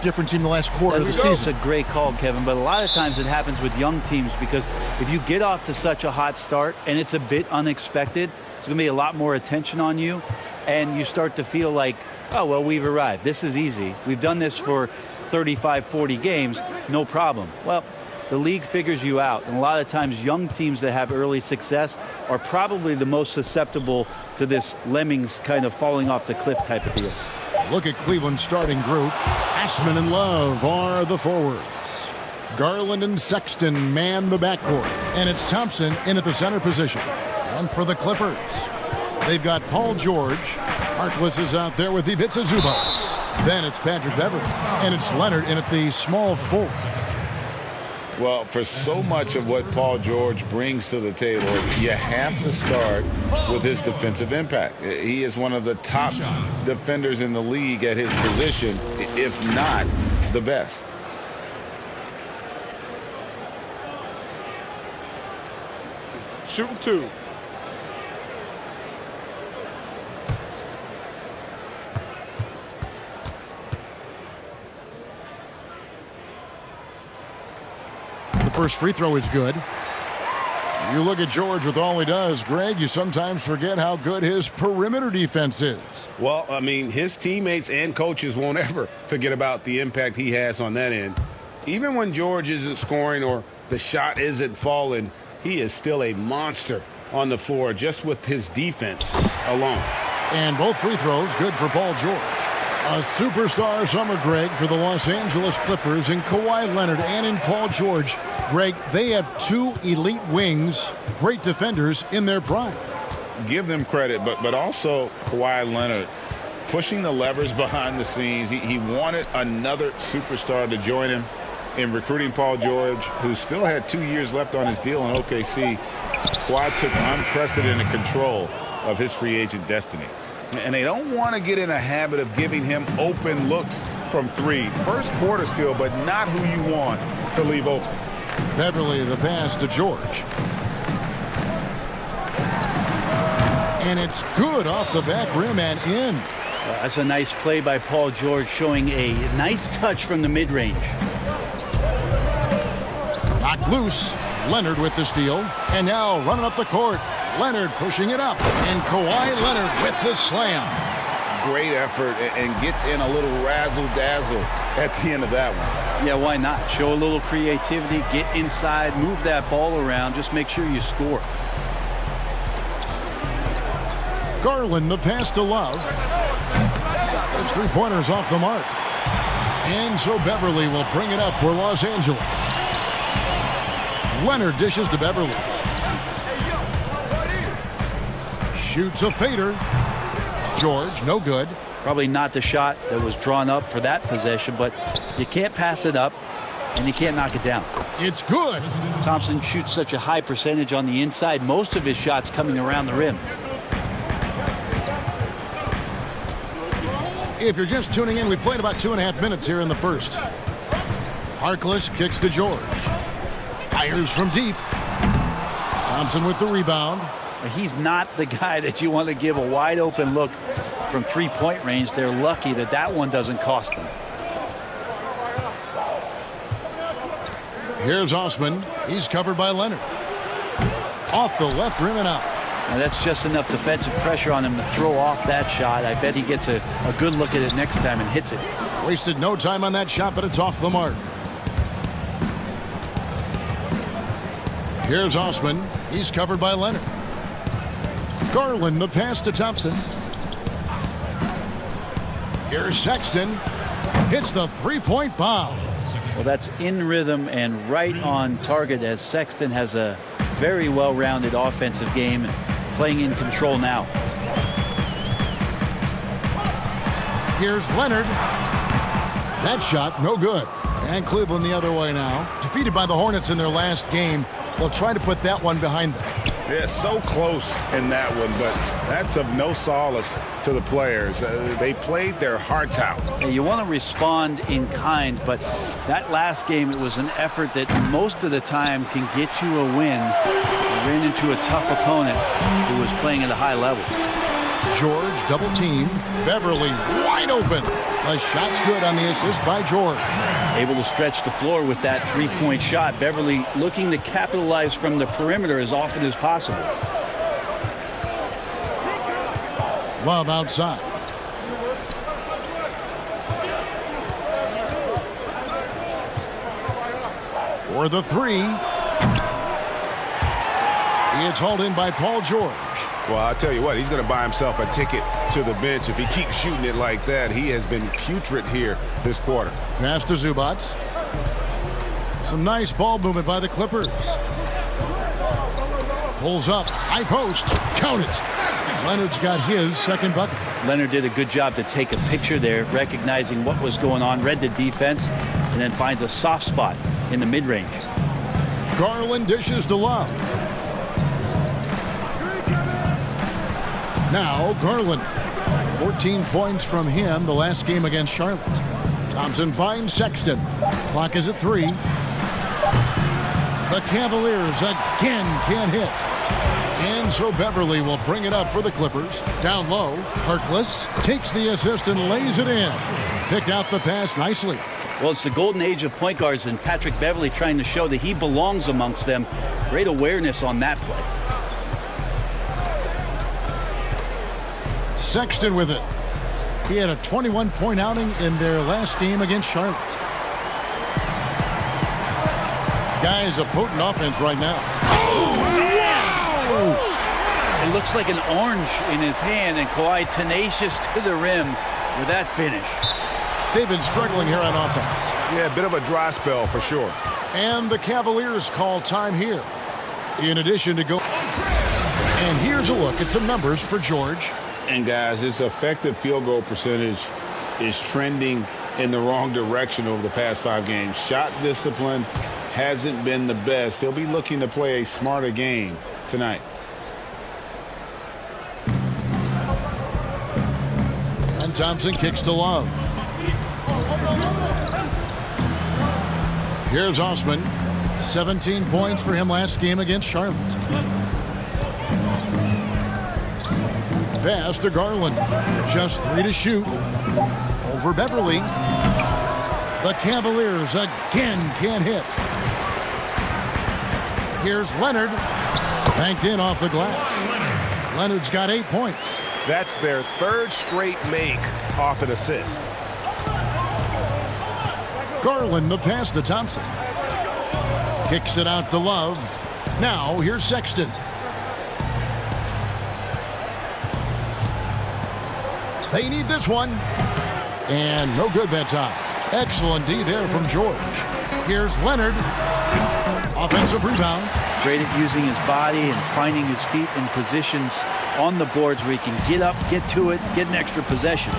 difference in the last quarter of the season. That's a great call, Kevin, but a lot of times it happens with young teams because if you get off to such a hot start and it's a bit unexpected, there's going to be a lot more attention on you, and you start to feel like, oh, well, we've arrived. This is easy. We've done this for 35, 40 games, no problem. Well, the league figures you out, and a lot of times young teams that have early success are probably the most susceptible to this lemmings kind of falling off the cliff type of deal. Look at Cleveland's starting group. Ashman and Love are the forwards. Garland and Sexton man the backcourt, and it's Thompson in at the center position. And for the Clippers, they've got Paul George. Harkless is out there with Ivica Zubac. Then it's Patrick Beverley, and it's Leonard in at the small forward. Well, for so much of what Paul George brings to the table, you have to start with his defensive impact. He is one of the top defenders in the league at his position, if not the best. Shooting two. First free throw is good. You look at George with all he does, Greg, you sometimes forget how good his perimeter defense is. Well, I mean, his teammates and coaches won't ever forget about the impact he has on that end. Even when George isn't scoring or the shot isn't falling, he is still a monster on the floor just with his defense alone. And both free throws good for Paul George. A superstar summer, Greg, for the Los Angeles Clippers in Kawhi Leonard and in Paul George. Greg, they have two elite wings, great defenders in their prime. Give them credit, but also Kawhi Leonard pushing the levers behind the scenes. He wanted another superstar to join him in recruiting Paul George, who still had 2 years left on his deal in OKC. Kawhi took unprecedented control of his free agent destiny. And they don't want to get in a habit of giving him open looks from three. First quarter still, but not who you want to leave open. Beverly, the pass to George. And it's good off the back rim and in. That's a nice play by Paul George, showing a nice touch from the mid-range. Knocked loose. Leonard with the steal. And now running up the court. Leonard pushing it up. And Kawhi Leonard with the slam. Great effort and gets in a little razzle-dazzle at the end of that one. Yeah, why not? Show a little creativity, get inside, move that ball around, just make sure you score. Garland, the pass to Love. His three-pointers off the mark. And so Beverly will bring it up for Los Angeles. Leonard dishes to Beverly. Shoots a fader. George, no good. Probably not the shot that was drawn up for that possession, but you can't pass it up and you can't knock it down. It's good. Thompson shoots such a high percentage on the inside, most of his shots coming around the rim. If you're just tuning in, we've played about 2.5 minutes here in the first. Harkless kicks to George. Fires from deep. Thompson with the rebound. He's not the guy that you want to give a wide open look from three-point range. They're lucky that that one doesn't cost them. Here's Osman. He's covered by Leonard. Off the left rim and out. Now that's just enough defensive pressure on him to throw off that shot. I bet he gets a good look at it next time and hits it. Wasted no time on that shot, but it's off the mark. Here's Osman. He's covered by Leonard. Garland, the pass to Thompson. Here's Sexton. Hits the three-point bomb. Well, that's in rhythm and right on target, as Sexton has a very well-rounded offensive game and playing in control now. Here's Leonard. That shot, no good. And Cleveland the other way now. Defeated by the Hornets in their last game. They'll try to put that one behind them. Yeah, so close in that one, but that's of no solace to the players. They played their hearts out. You want to respond in kind, but that last game, it was an effort that most of the time can get you a win. You ran into a tough opponent who was playing at a high level. George double team. Beverly wide open. The shot's good on the assist by George. Able to stretch the floor with that three-point shot. Beverly looking to capitalize from the perimeter as often as possible. Love outside. For the three. It's hauled in by Paul George. Well, I'll tell you what, he's going to buy himself a ticket to the bench if he keeps shooting it like that. He has been putrid here this quarter. Pass to Zubac. Some nice ball movement by the Clippers. Pulls up. High post. Count it. Leonard's got his second bucket. Leonard did a good job to take a picture there, recognizing what was going on, read the defense, and then finds a soft spot in the mid-range. Garland dishes to Love. Now Garland. 14 points from him the last game against Charlotte. Thompson finds Sexton. Clock is at 3. The Cavaliers again can't hit. And so Beverly will bring it up for the Clippers. Down low, Harkless takes the assist and lays it in. Picked out the pass nicely. Well, it's the golden age of point guards, and Patrick Beverly trying to show that he belongs amongst them. Great awareness on that play. Sexton with it. He had a 21-point outing in their last game against Charlotte. Guy is a potent offense right now. Oh, wow! It looks like an orange in his hand, and Kawhi tenacious to the rim with that finish. They've been struggling here on offense. Yeah, a bit of a dry spell for sure. And the Cavaliers call time here. In addition to go. And here's a look at some numbers for George. And guys, his effective field goal percentage is trending in the wrong direction over the past 5 games. Shot discipline hasn't been the best. He'll be looking to play a smarter game tonight. And Thompson kicks to Love. Here's Osman. 17 points for him last game against Charlotte. Pass to Garland. Just 3 to shoot. Over Beverly. The Cavaliers again can't hit. Here's Leonard. Banked in off the glass. Leonard's got 8 points. That's their 3rd straight make off an assist. Garland the pass to Thompson. Kicks it out to Love. Now here's Sexton. They need this one. And no good that time. Excellent D there from George. Here's Leonard. Offensive rebound. Great at using his body and finding his feet in positions on the boards where he can get up, get to it, get an extra possession.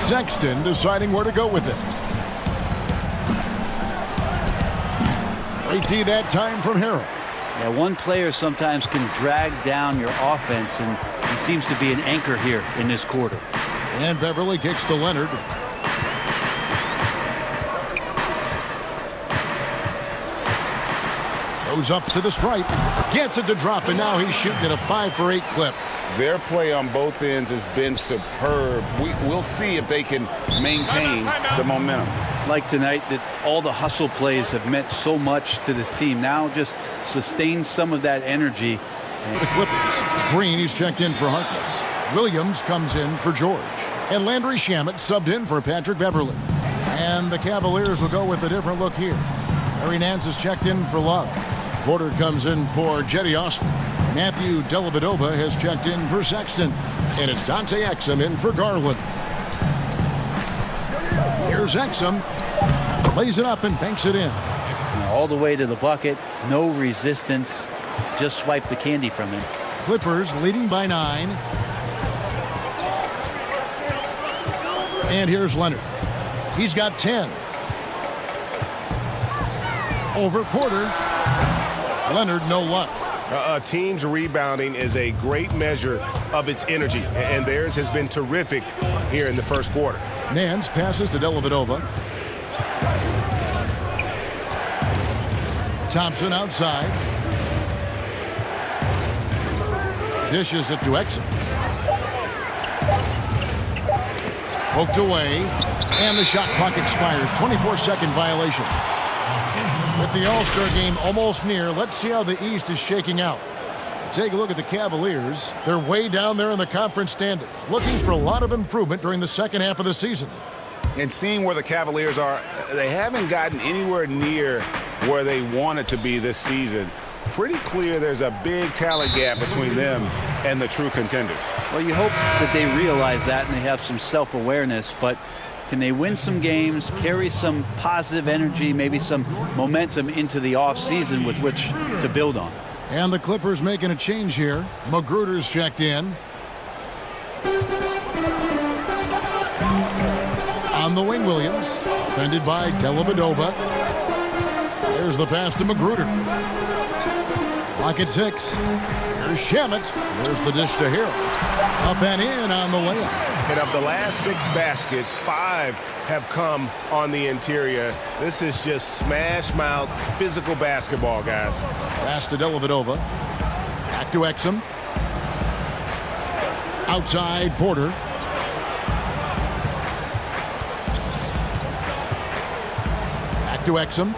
Sexton deciding where to go with it. Great D that time from Harrell. Yeah, one player sometimes can drag down your offense, and he seems to be an anchor here in this quarter. And Beverly kicks to Leonard. Goes up to the stripe. Gets it to drop, and now he's shooting at a 5 for 8 clip. Their play on both ends has been superb. We'll see if they can maintain the momentum. Like tonight, that all the hustle plays have meant so much to this team. Now just sustain some of that energy. The Clippers. Green is checked in for Harkless. Williams comes in for George. And Landry Shamet subbed in for Patrick Beverly. And the Cavaliers will go with a different look here. Larry Nance is checked in for Love. Porter comes in for Jetty Osman. Matthew Dellavedova has checked in for Sexton. And it's Dante Exum in for Garland. Here's Exum. Plays it up and banks it in. All the way to the bucket. No resistance. Just swipe the candy from him. Clippers leading by 9. And here's Leonard. He's got 10. Over Porter. Leonard, no luck. A team's rebounding is a great measure of its energy, and theirs has been terrific here in the first quarter. Nance passes to Dellavedova. Thompson outside. Dishes it to Exum. Poked away. And the shot clock expires. 24-second violation. With the All-Star game almost near, let's see how the East is shaking out. Take a look at the Cavaliers. They're way down there in the conference standings, looking for a lot of improvement during the second half of the season. And seeing where the Cavaliers are, they haven't gotten anywhere near where they wanted to be this season. Pretty clear there's a big talent gap between them and the true contenders. Well, you hope that they realize that and they have some self-awareness, but can they win some games, carry some positive energy, maybe some momentum into the offseason with which to build on? And the Clippers making a change here. Magruder's checked in. On the wing, Williams. Defended by Dellavedova. There's the pass to Magruder. Clock at 6. Here's Shamet. There's the dish to Hero. Up and in on the layup. And of the last 6 baskets, 5 have come on the interior. This is just smash-mouth physical basketball, guys. Pass to Dellavedova. Back to Exum. Outside Porter. Back to Exum.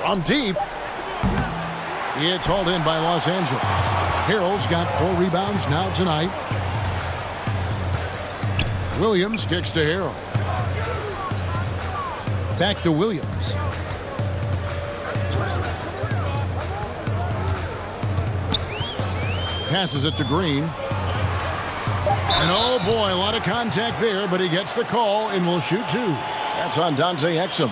From deep. It's hauled in by Los Angeles. Harrell's got 4 rebounds now tonight. Williams kicks to Harrell. Back to Williams. Passes it to Green. And oh boy, a lot of contact there, but he gets the call and will shoot 2. That's on Dante Exum.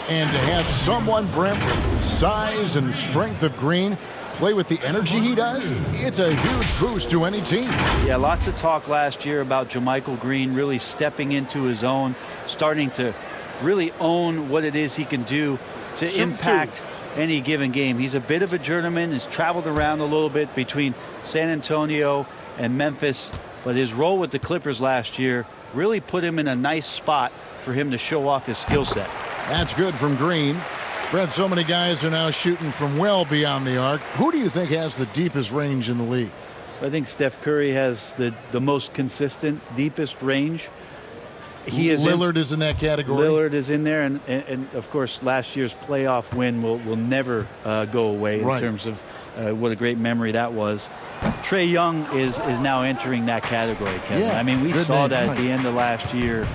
And to have someone, Brent, with the size and strength of Green play with the energy he does, it's a huge boost to any team. Yeah, lots of talk last year about JaMychal Green really stepping into his own, starting to really own what it is he can do to impact any given game. He's a bit of a journeyman, has traveled around a little bit between San Antonio and Memphis, but his role with the Clippers last year really put him in a nice spot for him to show off his skill set. That's good from Green. Brett, so many guys are now shooting from well beyond the arc. Who do you think has the deepest range in the league? I think Steph Curry has the most consistent, deepest range. Lillard is in that category. Lillard is in there, and of course, last year's playoff win will never go away in terms of what a great memory that was. Trae Young is now entering that category, Kevin. Yeah, I mean, we saw that right at the end of last year.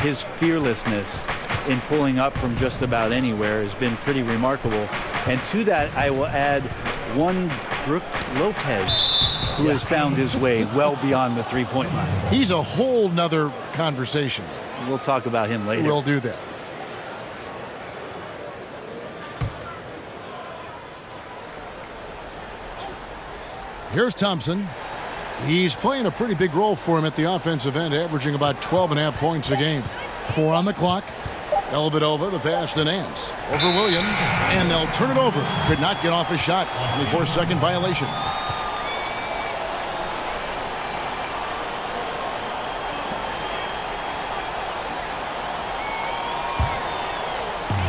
His fearlessness in pulling up from just about anywhere has been pretty remarkable. And to that, I will add one Brook Lopez, who has found his way well beyond the three-point line. He's a whole nother conversation. We'll talk about him later. We'll do that. Here's Thompson. He's playing a pretty big role for him at the offensive end, averaging about 12.5 points a game. 4 on the clock. Dellavedova, the pass to Nance. Over Williams, and they'll turn it over. Could not get off his shot. 24-second violation.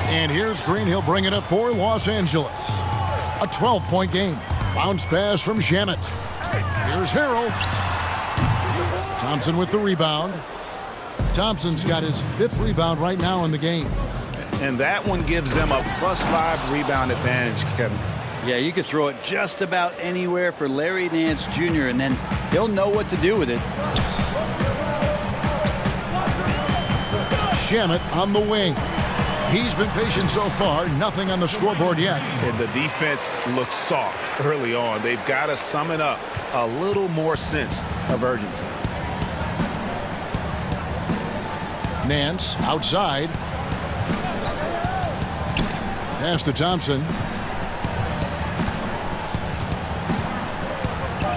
And here's Green. He'll bring it up for Los Angeles. A 12-point game. Bounce pass from Shamet. Here's Harrell. Thompson with the rebound. Thompson's got his 5th rebound right now in the game. And that one gives them a +5 rebound advantage, Kevin. Yeah, you could throw it just about anywhere for Larry Nance Jr., and then he'll know what to do with it. Shamet on the wing. He's been patient so far. Nothing on the scoreboard yet. And the defense looks soft early on. They've got to sum it up a little more sense of urgency. Nance outside. Pass to Thompson.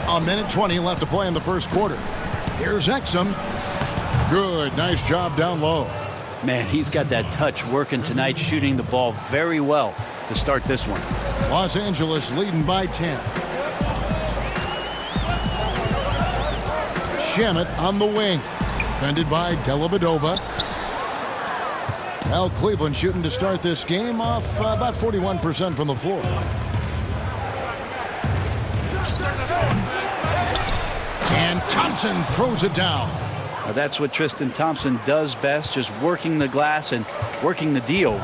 A minute 20 left to play in the first quarter. Here's Exum. Good. Nice job down low. Man, he's got that touch working tonight, shooting the ball very well to start this one. Los Angeles leading by 10. Shamet on the wing. Defended by Dellavedova. Well, Cleveland shooting to start this game off about 41% from the floor. And Thompson throws it down. That's what Tristan Thompson does best, just working the glass and working the D over.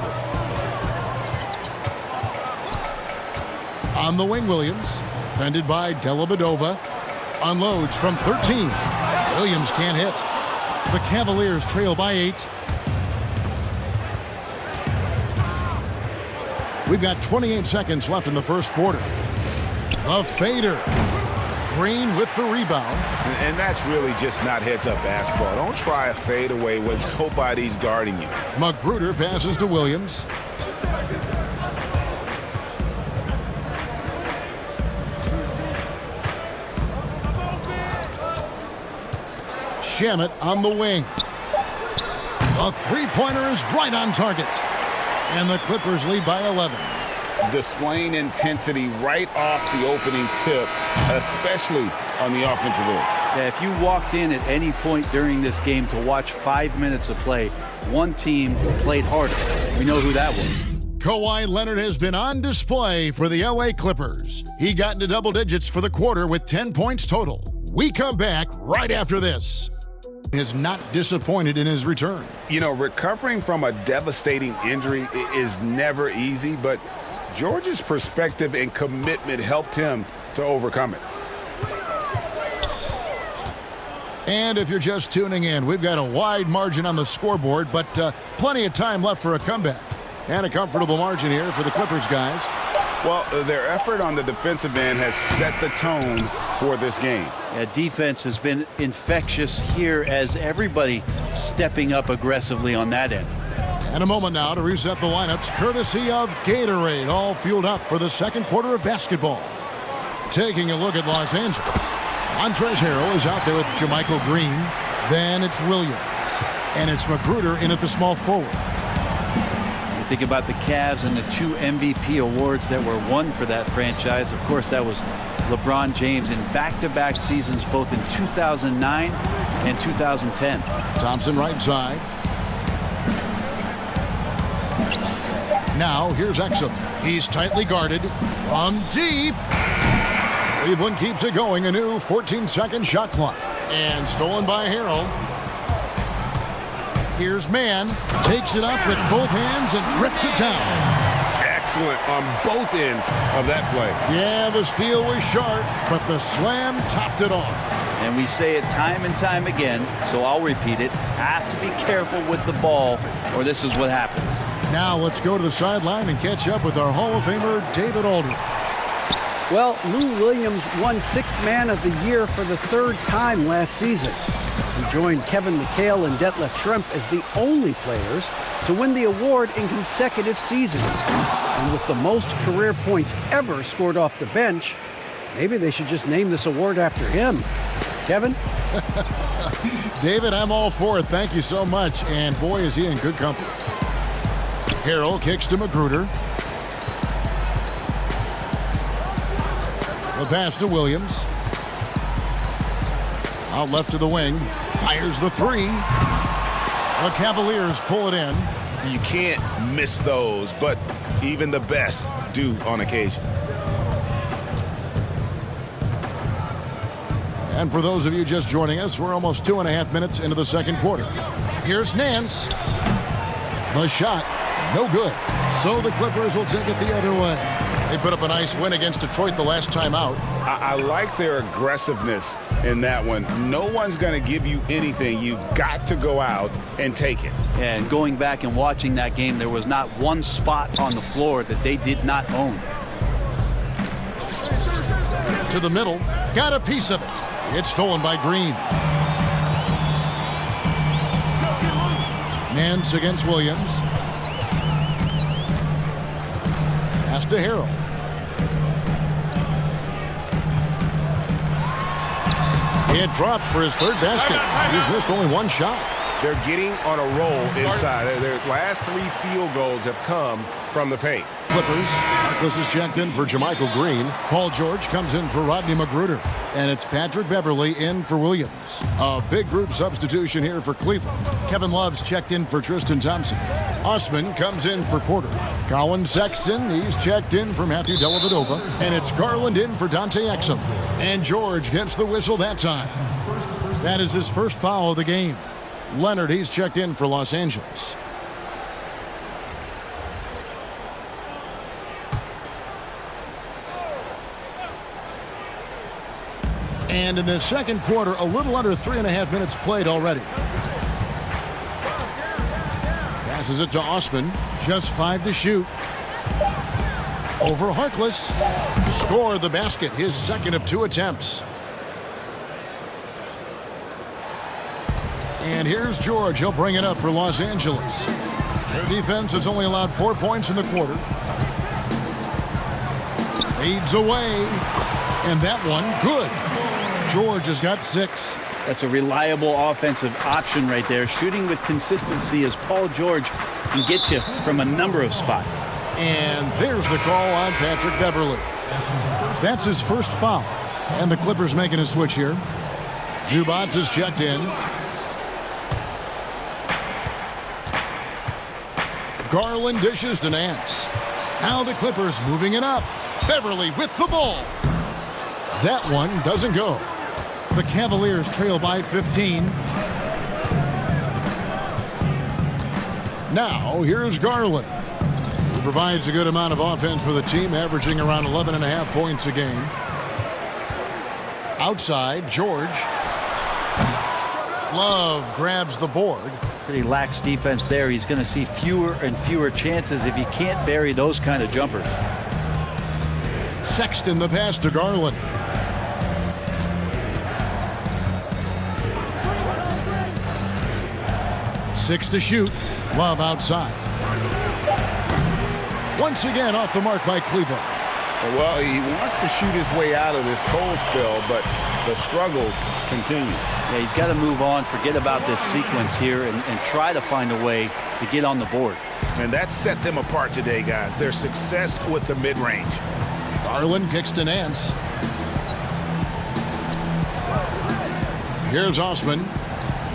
On the wing, Williams, defended by Dellavedova, unloads from 13. Williams can't hit. The Cavaliers trail by 8. We've got 28 seconds left in the first quarter. The fader. Green with the rebound. And that's really just not heads-up basketball. Don't try a fadeaway when nobody's guarding you. Magruder passes to Williams. Shamet on the wing. A three-pointer is right on target. And the Clippers lead by 11. Displaying intensity right off the opening tip, especially on the offensive end. Yeah, if you walked in at any point during this game to watch 5 minutes of play, one team played harder. We know who that was. Kawhi Leonard has been on display for the LA Clippers. He got into double digits for the quarter with 10 points total. We come back right after this. Has not disappointed in his return. You know, recovering from a devastating injury is never easy, but George's perspective and commitment helped him to overcome it. And if you're just tuning in, we've got a wide margin on the scoreboard, but plenty of time left for a comeback. And a comfortable margin here for the Clippers guys. Well, their effort on the defensive end has set the tone for this game. Yeah, defense has been infectious here as everybody stepping up aggressively on that end. And a moment now to reset the lineups, courtesy of Gatorade, all fueled up for the second quarter of basketball. Taking a look at Los Angeles. Montrezl Harrell is out there with Jermichael Green. Then it's Williams. And it's Magruder in at the small forward. You think about the Cavs and the 2 MVP awards that were won for that franchise. Of course, that was LeBron James in back-to-back seasons, both in 2009 and 2010. Thompson right side. Now here's Exum. He's tightly guarded from deep. Cleveland keeps it going. A new 14-second shot clock. And stolen by Harrell. Here's Mann. Takes it up with both hands and rips it down. Excellent on both ends of that play. Yeah, the steal was sharp, but the slam topped it off. And we say it time and time again, so I'll repeat it. Have to be careful with the ball, or this is what happens. Now let's go to the sideline and catch up with our Hall of Famer, David Aldridge. Well, Lou Williams won Sixth Man of the Year for the 3rd time last season. He joined Kevin McHale and Detlef Schrempf as the only players to win the award in consecutive seasons. And with the most career points ever scored off the bench, maybe they should just name this award after him. Kevin? David, I'm all for it. Thank you so much. And boy, is he in good company. Harrell kicks to Magruder. The pass to Williams. Out left to the wing. Fires the three. The Cavaliers pull it in. You can't miss those, but even the best do on occasion. And for those of you just joining us, we're almost 2.5 minutes into the second quarter. Here's Nance. The shot, no good. So the Clippers will take it the other way. They put up a nice win against Detroit the last time out. I like their aggressiveness in that one. No one's going to give you anything. You've got to go out and take it. And going back and watching that game, there was not one spot on the floor that they did not own. To the middle, got a piece of it. It's stolen by Green. Nance against Williams. Pass to Harrell. It drops for his 3rd basket. He's missed only one shot. They're getting on a roll inside. Their last 3 field goals have come from the paint. Clippers, Harkless is checked in for Jermichael Green. Paul George comes in for Rodney Magruder. And it's Patrick Beverley in for Williams. A big group substitution here for Cleveland. Kevin Love's checked in for Tristan Thompson. Osman comes in for Porter. Colin Sexton, he's checked in for Matthew Dellavedova. And it's Garland in for Dante Exum. And George gets the whistle that time. That is his first foul of the game. Leonard, he's checked in for Los Angeles. And in the second quarter, a little under 3.5 minutes played already. Passes it to Osman. Just 5 to shoot. Over Harkless. Score the basket. His second of 2 attempts. And here's George. He'll bring it up for Los Angeles. Their defense has only allowed 4 points in the quarter. Fades away. And that one, good. George has got 6. That's a reliable offensive option right there. Shooting with consistency as Paul George can get you from a number of spots. And there's the call on Patrick Beverley. That's his first foul. And the Clippers making a switch here. Zubats is checked in. Garland dishes to Nance. Now the Clippers moving it up. Beverley with the ball. That one doesn't go. The Cavaliers trail by 15. Now, here's Garland. He provides a good amount of offense for the team, averaging around 11.5 points a game. Outside, George. Love grabs the board. Pretty lax defense there. He's going to see fewer and fewer chances if he can't bury those kind of jumpers. Sexton the pass to Garland. Six to shoot. Love outside. Once again off the mark by Cleveland. Well, he wants to shoot his way out of this cold spell, but the struggles continue. Yeah, he's got to move on, forget about this sequence here, and try to find a way to get on the board. And that set them apart today, guys. Their success with the mid-range. Garland kicks to Nance. Here's Osman.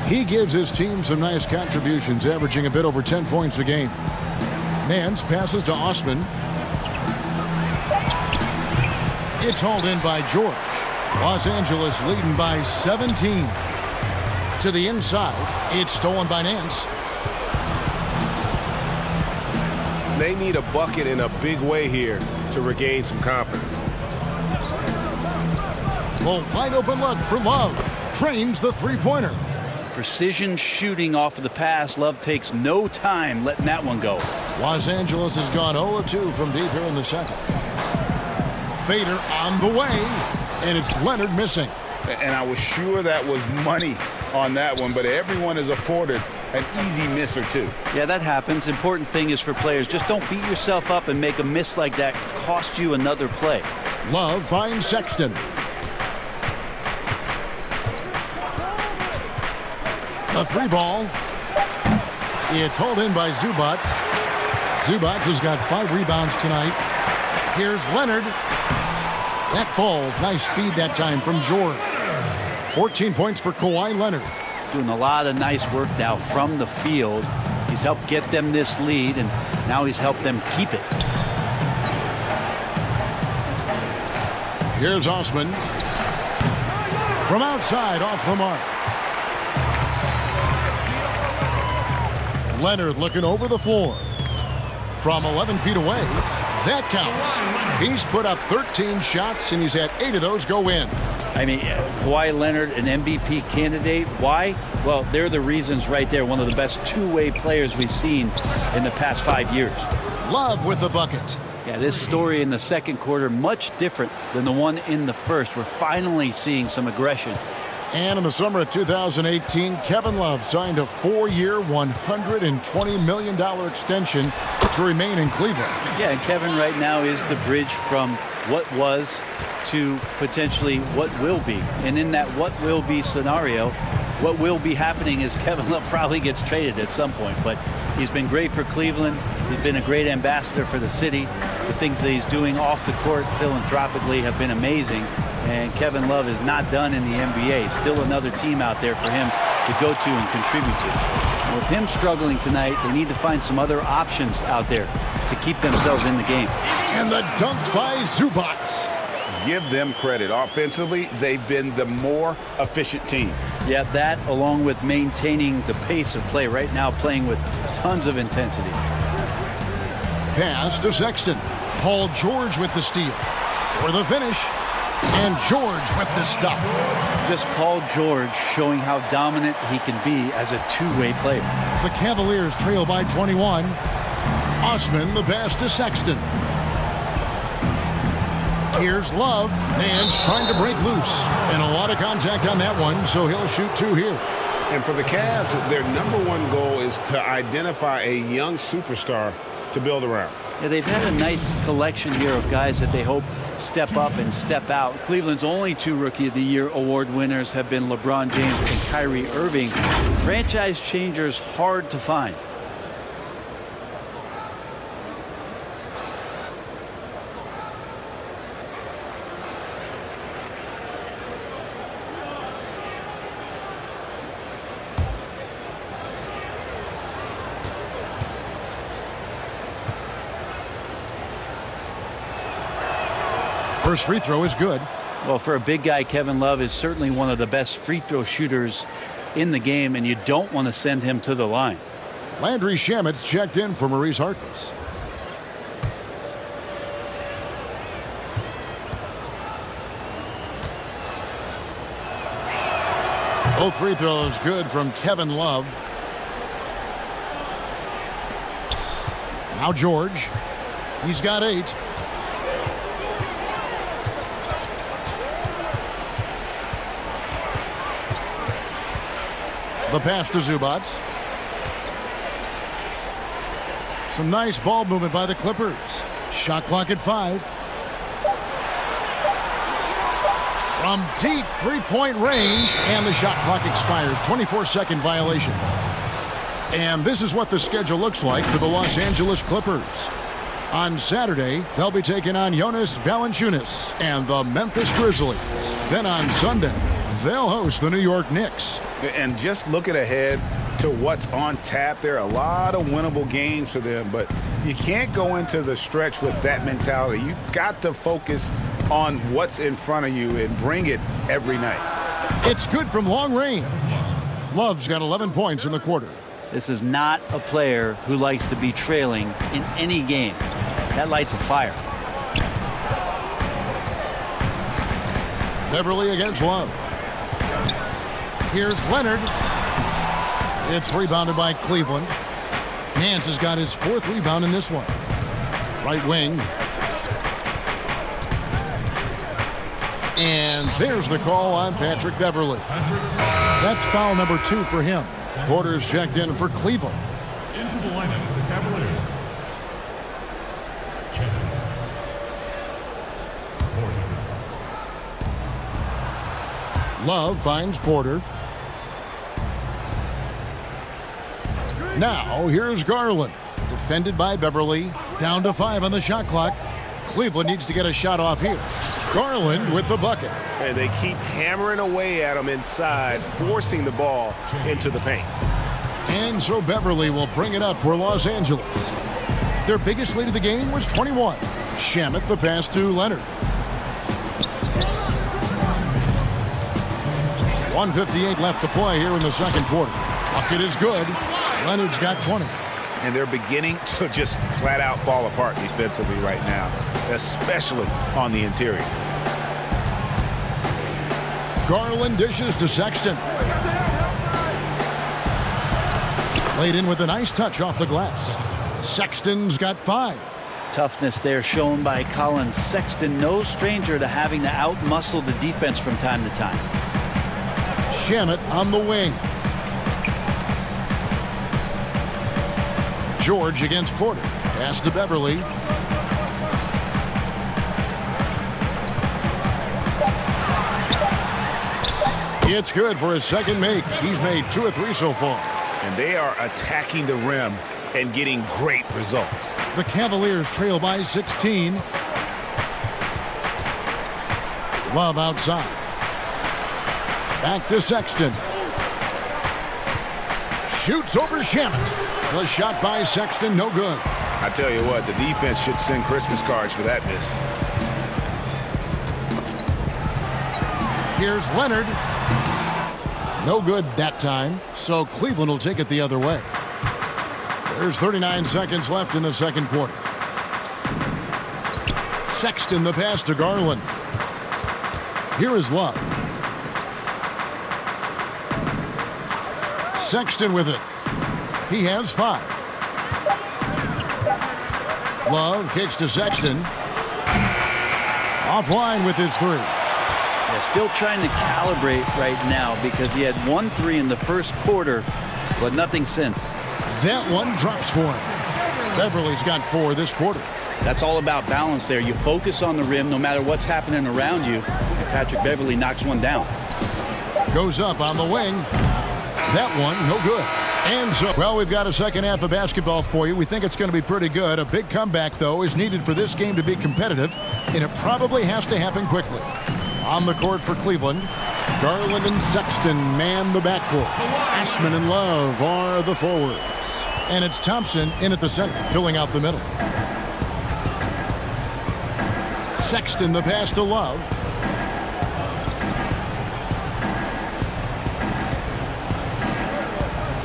He gives his team some nice contributions, averaging a bit over 10 points a game. Nance passes to Osman. It's hauled in by George. Los Angeles leading by 17. To the inside. It's stolen by Nance. They need a bucket in a big way here to regain some confidence. Well, wide open look for Love. Trains the three-pointer. Precision shooting off of the pass. Love takes no time letting that one go. Los Angeles has gone 0-2 from deep here in the second. Fader on the way, and it's Leonard missing. And I was sure that was money on that one, but everyone is afforded an easy miss or two. Yeah, that happens. Important thing is for players, just don't beat yourself up and make a miss like that cost you another play. Love finds Sexton. A three ball. It's hauled in by Zubats. Zubats has got 5 rebounds tonight. Here's Leonard. That falls. Nice speed that time from George. 14 points for Kawhi Leonard. Doing a lot of nice work now from the field. He's helped get them this lead, and now he's helped them keep it. Here's Osman. From outside, off the mark. Leonard looking over the floor. From 11 feet away. That counts. He's put up 13 shots, and he's had 8 of those go in. I mean, Kawhi Leonard, an MVP candidate. Why? Well, they're the reasons right there. One of the best two-way players we've seen in the past 5 years. Love with the bucket. Yeah, this story in the second quarter, much different than the one in the first. We're finally seeing some aggression. And in the summer of 2018, Kevin Love signed a 4-year, $120 million extension to remain in Cleveland. Yeah, and Kevin right now is the bridge from what was to potentially what will be. And in that what will be scenario, what will be happening is Kevin Love probably gets traded at some point. But He's been great for Cleveland. He's been a great ambassador for the city. The things that he's doing off the court philanthropically have been amazing. And Kevin Love is not done in the NBA. Still another team out there for him to go to and contribute to. And with him struggling tonight, they need to find some other options out there to keep themselves in the game. And the dunk by Zubac. Give them credit. Offensively, they've been the more efficient team. Yeah, that along with maintaining the pace of play. Right now playing with tons of intensity. Pass to Sexton. Paul George with the steal. For the finish. And George with the stuff. Just Paul George showing how dominant he can be as a two-way player. The Cavaliers trail by 21. Osman the pass to Sexton. Here's Love. Nance trying to break loose. And a lot of contact on that one, so he'll shoot two here. And for the Cavs, their #1 goal is to identify a young superstar to build around. Yeah, they've had a nice collection here of guys that they hope step up and step out. Cleveland's only 2 Rookie of the Year award winners have been LeBron James and Kyrie Irving. Franchise changers hard to find. First free throw is good. Well, for a big guy, Kevin Love is certainly one of the best free throw shooters in the game, and you don't want to send him to the line. Landry Shamet's checked in for Maurice Harkless. Both free throws good from Kevin Love. Now George. He's got 8. The pass to Zubac. Some nice ball movement by the Clippers. Shot clock at 5. From deep three-point range, and the shot clock expires. 24-second violation. And this is what the schedule looks like for the Los Angeles Clippers. On Saturday, they'll be taking on Jonas Valanciunas and the Memphis Grizzlies. Then on Sunday, they'll host the New York Knicks. And just looking ahead to what's on tap, there are a lot of winnable games for them, but you can't go into the stretch with that mentality. You've got to focus on what's in front of you and bring it every night. It's good from long range. Love's got 11 points in the quarter. This is not a player who likes to be trailing in any game. That lights a fire. Beverly against Love. Here's Leonard. It's rebounded by Cleveland. Nance has got his 4th rebound in this one. Right wing. And there's the call on Patrick Beverly. That's foul number 2 for him. Porter's checked in for Cleveland. Into the lineup, the Cavaliers. Porter. Love finds Porter. Now, here's Garland. Defended by Beverly. Down to 5 on the shot clock. Cleveland needs to get a shot off here. Garland with the bucket. And they keep hammering away at him inside, forcing the ball into the paint. And so Beverly will bring it up for Los Angeles. Their biggest lead of the game was 21. Shamet the pass to Leonard. 1:58 left to play here in the second quarter. Bucket is good. Leonard's got 20. And they're beginning to just flat out fall apart defensively right now, especially on the interior. Garland dishes to Sexton. Laid in with a nice touch off the glass. Sexton's got 5. Toughness there shown by Colin Sexton. No stranger to having to outmuscle the defense from time to time. Shamet on the wing. George against Porter. Pass to Beverly. It's good for his second make. He's made 2 of 3 so far. And they are attacking the rim and getting great results. The Cavaliers trail by 16. Love outside. Back to Sexton. Shoots over Shamet. The shot by Sexton, no good. I tell you what, the defense should send Christmas cards for that miss. Here's Leonard. No good that time, so Cleveland will take it the other way. There's 39 seconds left in the second quarter. Sexton the pass to Garland. Here is Love. Sexton with it. He has 5. Love kicks to Sexton. Offline with his 3. Yeah, still trying to calibrate right now because he had 1 3 in the first quarter, but nothing since. That one drops for him. Beverly's got 4 this quarter. That's all about balance there. You focus on the rim no matter what's happening around you. Patrick Beverly knocks one down. Goes up on the wing. That one, no good. And so, well, we've got a second half of basketball for you. We think it's going to be pretty good. A big comeback, though, is needed for this game to be competitive, and it probably has to happen quickly. On the court for Cleveland, Garland and Sexton man the backcourt. Ashman and Love are the forwards. And it's Thompson in at the center, filling out the middle. Sexton the pass to Love.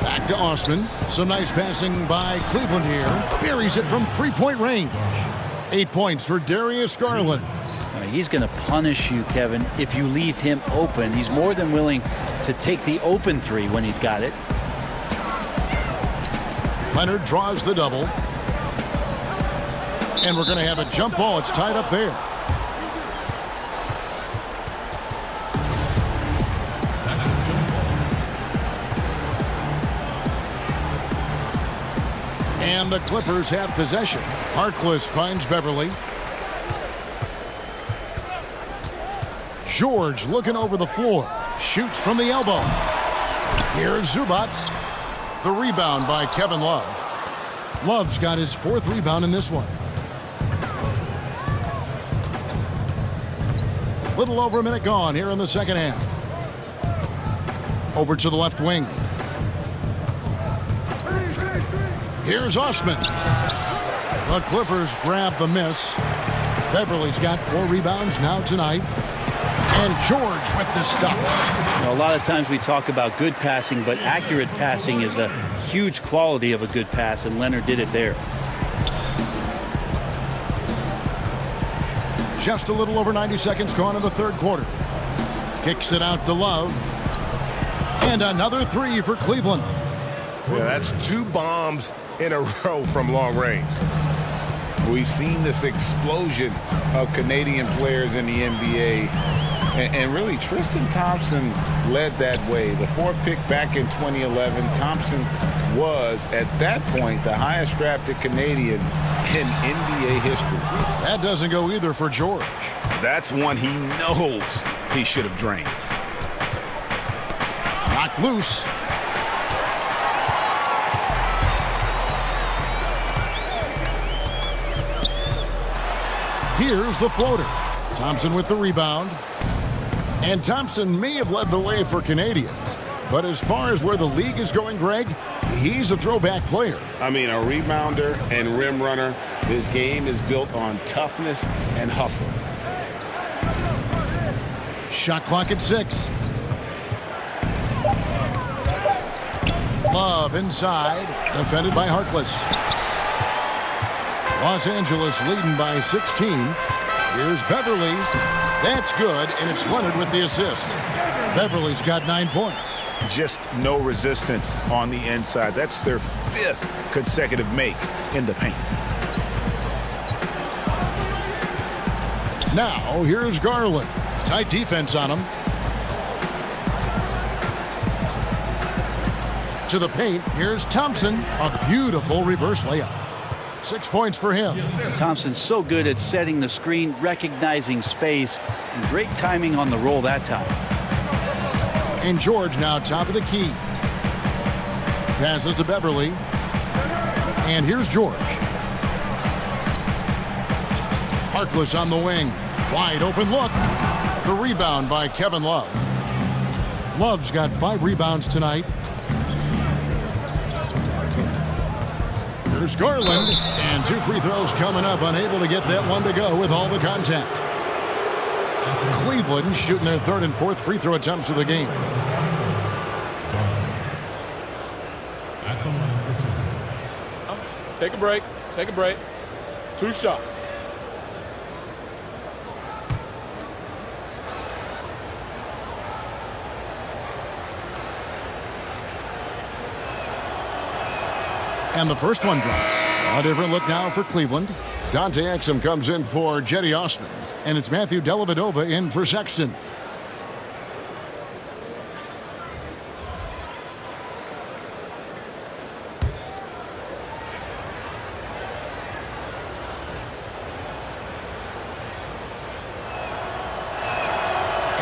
Back to Osman. Some nice passing by Cleveland here. Buries it from three-point range. 8 points for Darius Garland. He's going to punish you, Kevin, if you leave him open. He's more than willing to take the open 3 when he's got it. Leonard draws the double. And we're going to have a jump ball. It's tied up there. And the Clippers have possession. Harkless finds Beverly. George looking over the floor. Shoots from the elbow. Here's Zubac. The rebound by Kevin Love. Love's got his 4th rebound in this one. Little over a minute gone here in the second half. Over to the left wing. Here's Osman. The Clippers grab the miss. Beverly's got 4 rebounds now tonight. And George with the stuff. You know, a lot of times we talk about good passing, but accurate passing is a huge quality of a good pass, and Leonard did it there. Just a little over 90 seconds gone in the third quarter. Kicks it out to Love. And another 3 for Cleveland. Yeah, that's 2 bombs in a row from long range. We've seen this explosion of Canadian players in the NBA. And really, Tristan Thompson led that way. The 4th pick back in 2011. Thompson was, at that point, the highest drafted Canadian in NBA history. That doesn't go either for George. That's one he knows he should have drained. Knocked loose. Here's the floater. Thompson with the rebound. And Thompson may have led the way for Canadians. But as far as where the league is going, Greg, he's a throwback player. I mean, a rebounder and rim runner. His game is built on toughness and hustle. Shot clock at 6. Love inside. Defended by Harkless. Los Angeles leading by 16. Here's Beverly. That's good, and it's Leonard with the assist. Beverly's got 9 points. Just no resistance on the inside. That's their 5th consecutive make in the paint. Now, here's Garland. Tight defense on him. To the paint, here's Thompson. A beautiful reverse layup. 6 points for him. Thompson's so good at setting the screen, recognizing space, and great timing on the roll that time. And George now top of the key. Passes to Beverly. And here's George. Harkless on the wing. Wide open look. The rebound by Kevin Love. Love's got 5 rebounds tonight. Here's Garland. And 2 free throws coming up. Unable to get that one to go with all the contact. Cleveland shooting their 3rd and 4th free throw attempts of the game. At the line for 2. Take a break. Take a break. 2 shots. And the first one drops. A different look now for Cleveland. Dante Exum comes in for Jetty Osman. And it's Matthew Dellavedova in for Sexton.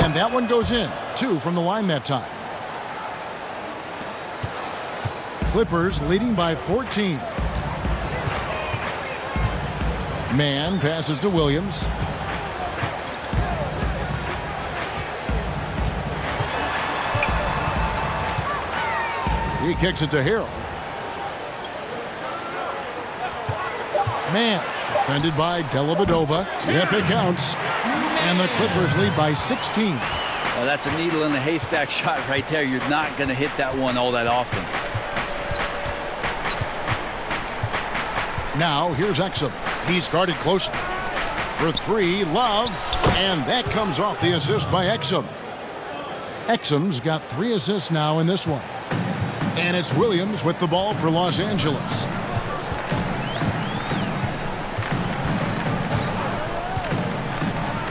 And that one goes in. 2 from the line that time. Clippers leading by 14. Mann passes to Williams. He kicks it to Harrell. Mann defended by Dellavedova. Yep, it counts. And the Clippers lead by 16. Well, that's a needle in the haystack shot right there. You're not going to hit that one all that often. Now, here's Exum. He's guarded closely. For 3, Love. And that comes off the assist by Exum. Exum's got 3 assists now in this one. And it's Williams with the ball for Los Angeles.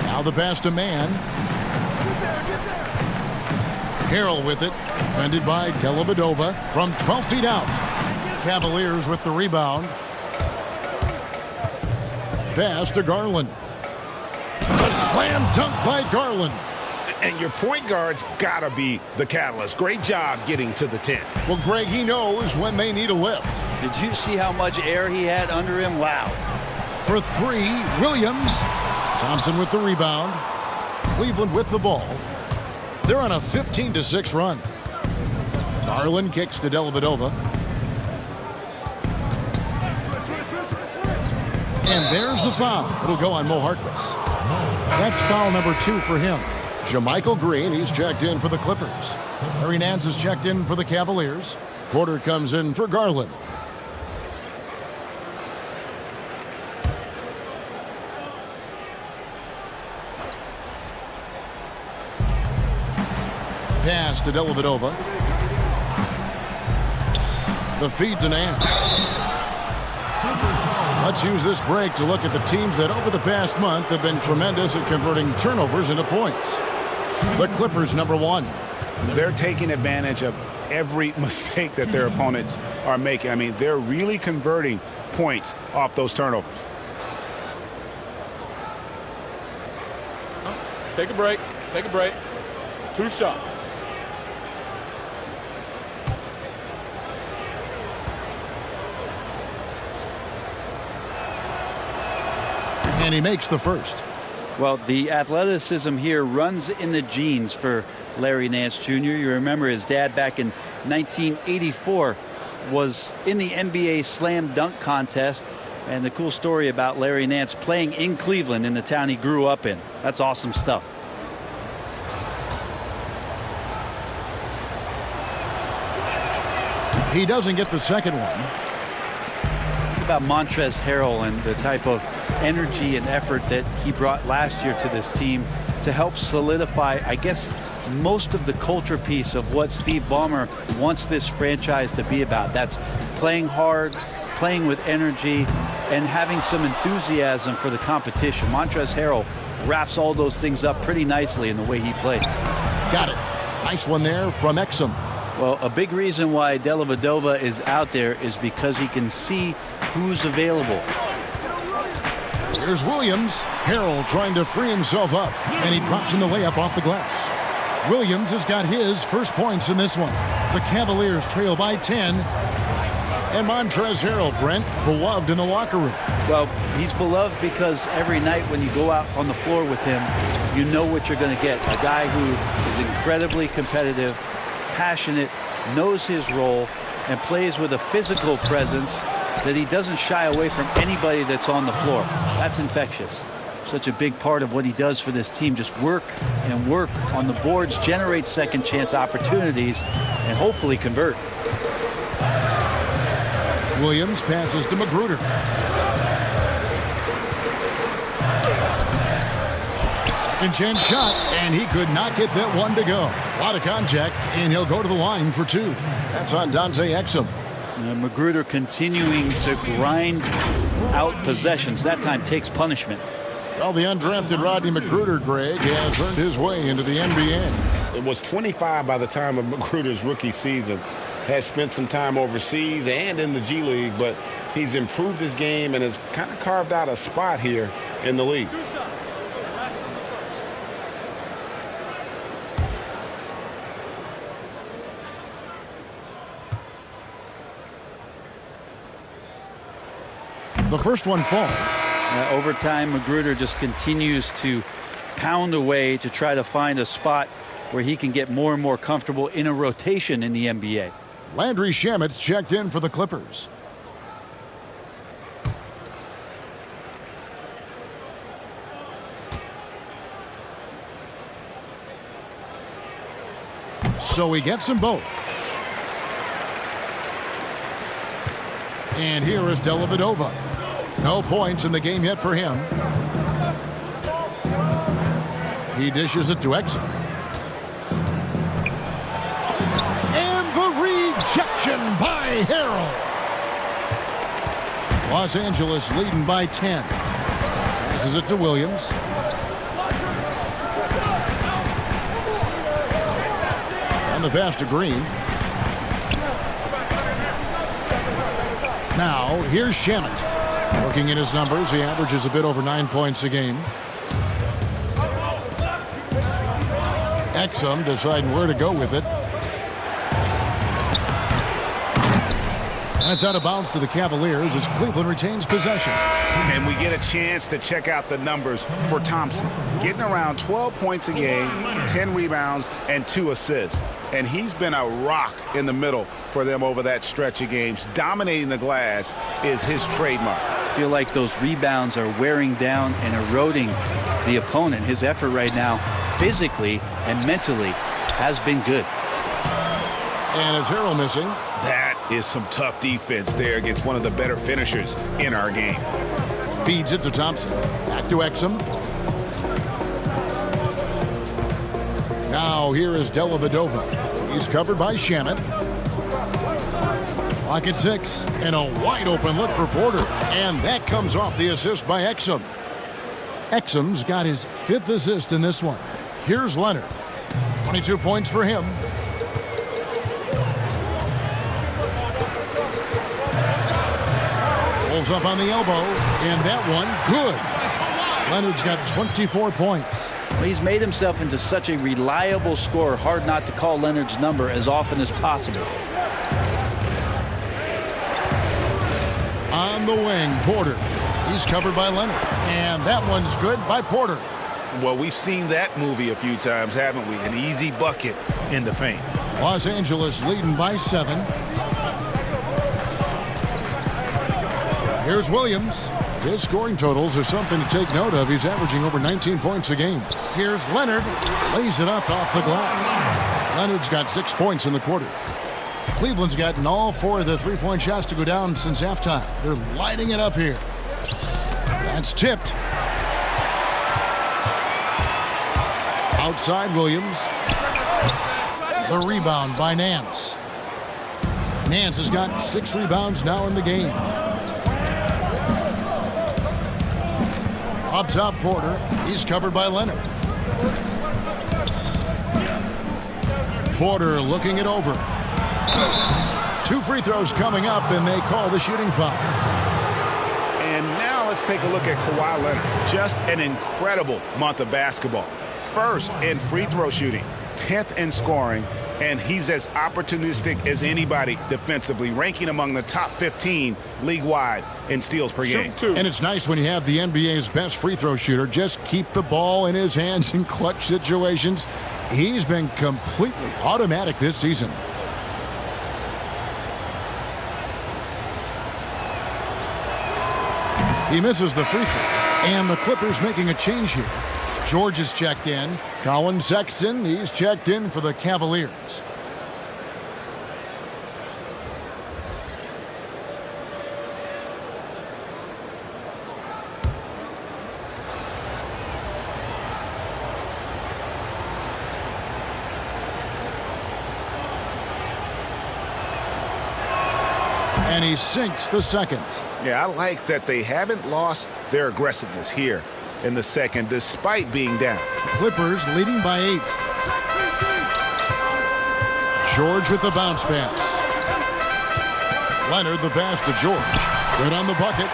Now the pass to Mann. Harrell with it. Defended by Dellavedova from 12 feet out. Cavaliers with the rebound. Pass to Garland. A slam dunk by Garland. And your point guard's got to be the catalyst. Great job getting to the 10. Well, Greg, he knows when they need a lift. Did you see how much air he had under him? Wow. For 3, Williams. Thompson with the rebound. Cleveland with the ball. They're on a 15-6 run. Garland kicks to Dellavedova. And there's the foul. It'll go on Mo Harkless. That's foul number 2 for him. Jermichael Green, he's checked in for the Clippers. Larry Nance is checked in for the Cavaliers. Porter comes in for Garland. Pass to Dellavedova. The feed to Nance. Let's use this break to look at the teams that over the past month have been tremendous at converting turnovers into points. The Clippers, number 1. They're taking advantage of every mistake that their opponents are making. I mean, they're really converting points off those turnovers. Take a break. Take a break. 2 shots. And he makes the first. Well, the athleticism here runs in the genes for Larry Nance Jr. You remember his dad back in 1984 was in the NBA slam dunk contest. And the cool story about Larry Nance playing in Cleveland, in the town he grew up in. That's awesome stuff. He doesn't get the second one. Think about Montrezl Harrell and the type of energy and effort that he brought last year to this team to help solidify, I guess, most of the culture piece of what Steve Ballmer wants this franchise to be about. That's playing hard, playing with energy, and having some enthusiasm for the competition. Montrezl Harrell wraps all those things up pretty nicely in the way he plays. Got it. Nice one there from Exum. Well, a big reason why Dellavedova is out there is because he can see who's available. Here's Williams. Harrell trying to free himself up, and he drops in the layup off the glass. Williams has got his first points in this one. The Cavaliers trail by 10. And Montrezl Harrell, Brent, beloved in the locker room. Well, he's beloved because every night when you go out on the floor with him, you know what you're going to get. A guy who is incredibly competitive, passionate, knows his role, and plays with a physical presence that he doesn't shy away from anybody that's on the floor. That's infectious. Such a big part of what he does for this team. Just work and work on the boards, generate second chance opportunities, and hopefully convert. Williams passes to Magruder. Second chance shot, and he could not get that one to go. A lot of contact, and he'll go to the line for two. That's on Dante Exum. Magruder continuing to grind out possessions. That time takes punishment. Well, the undrafted Rodney Magruder, Greg, has earned his way into the NBA. It was 25 by the time of Magruder's rookie season. Has spent some time overseas and in the G League, but he's improved his game and has kind of carved out a spot here in the league. The first one falls. Over time, Magruder just continues to pound away to try to find a spot where he can get more and more comfortable in a rotation in the NBA. Landry Shamet's checked in for the Clippers. So he gets them both. And here is Dellavedova. No points in the game yet for him. He dishes it to Exum. And the rejection by Harrell. Los Angeles leading by 10. Passes it to Williams. And the pass to Green. Now, here's Shamet. Looking at his numbers, he averages a bit over 9 points a game. Exum deciding where to go with it. That's out of bounds to the Cavaliers as Cleveland retains possession. And we get a chance to check out the numbers for Thompson. Getting around 12 points a game, 10 rebounds, and 2 assists. And he's been a rock in the middle for them over that stretch of games. Dominating the glass is his trademark. I feel like those rebounds are wearing down and eroding the opponent. His effort right now, physically and mentally, has been good. And is Harrell missing? That is some tough defense there against one of the better finishers in our game. Feeds it to Thompson. Back to Exum. Now here is Dellavedova. He's covered by Shamet. Clock at 6. And a wide open look for Porter. And that comes off the assist by Exum. Exum's got his 5th assist in this one. Here's Leonard. 22 points for him. Pulls up on the elbow. And that one, good. Leonard's got 24 points. He's made himself into such a reliable scorer. Hard not to call Leonard's number as often as possible. On the wing, Porter. He's covered by Leonard. And that one's good by Porter. Well, we've seen that movie a few times, haven't we? An easy bucket in the paint. Los Angeles leading by 7. Here's Williams. His scoring totals are something to take note of. He's averaging over 19 points a game. Here's Leonard. Lays it up off the glass. Leonard's got 6 points in the quarter. Cleveland's gotten all 4 of the three-point shots to go down since halftime. They're lighting it up here. That's tipped. Outside Williams. The rebound by Nance. Nance has got 6 rebounds now in the game. Up top, Porter. He's covered by Leonard. Porter looking it over. 2 free throws coming up, and they call the shooting foul. And now let's take a look at Kawhi Leonard. Just an incredible month of basketball. First in free throw shooting, 10th in scoring, and he's as opportunistic as anybody defensively, ranking among the top 15 league-wide in steals per game. And it's nice when you have the NBA's best free throw shooter just keep the ball in his hands in clutch situations. He's been completely automatic this season. He misses the free throw, and the Clippers making a change here. George is checked in. Colin Sexton, he's checked in for the Cavaliers. And he sinks the second. Yeah, I like that they haven't lost their aggressiveness here in the second, despite being down. Clippers leading by 8. George with the bounce pass. Leonard the pass to George. Good on the bucket.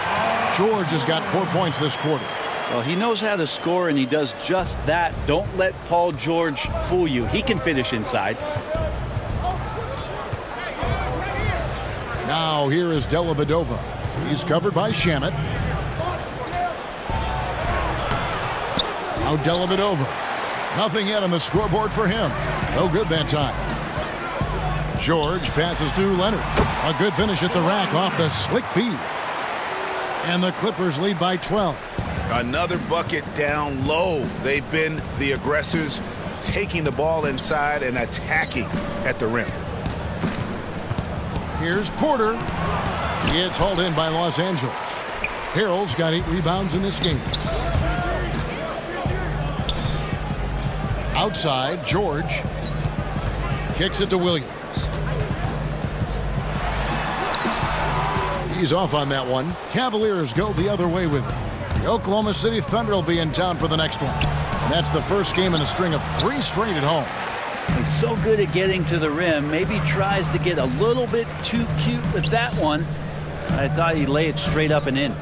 George has got 4 points this quarter. Well, he knows how to score, and he does just that. Don't let Paul George fool you. He can finish inside. Now here is Dellavedova. He's covered by Shamet. Now Dellavedova. Nothing yet on the scoreboard for him. No good that time. George passes to Leonard. A good finish at the rack off the slick feed. And the Clippers lead by 12. Another bucket down low. They've been the aggressors, taking the ball inside and attacking at the rim. Here's Porter. It's hauled in by Los Angeles. Harrell's got 8 rebounds in this game. Outside, George kicks it to Williams. He's off on that one. Cavaliers go the other way with it. The Oklahoma City Thunder will be in town for the next one. And that's the first game in a string of 3 straight at home. He's so good at getting to the rim. Maybe tries to get a little bit too cute with that one. I thought he'd lay it straight up and in.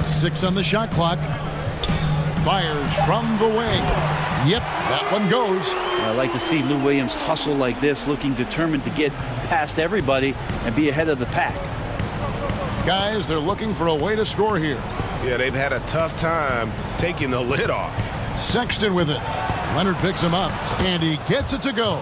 Six on the shot clock. Fires from the wing. Yep, that one goes. I like to see Lou Williams hustle like this, looking determined to get past everybody and be ahead of the pack. Guys, they're looking for a way to score here. Yeah, they've had a tough time taking the lid off. Sexton with it. Leonard picks him up, and he gets it to go.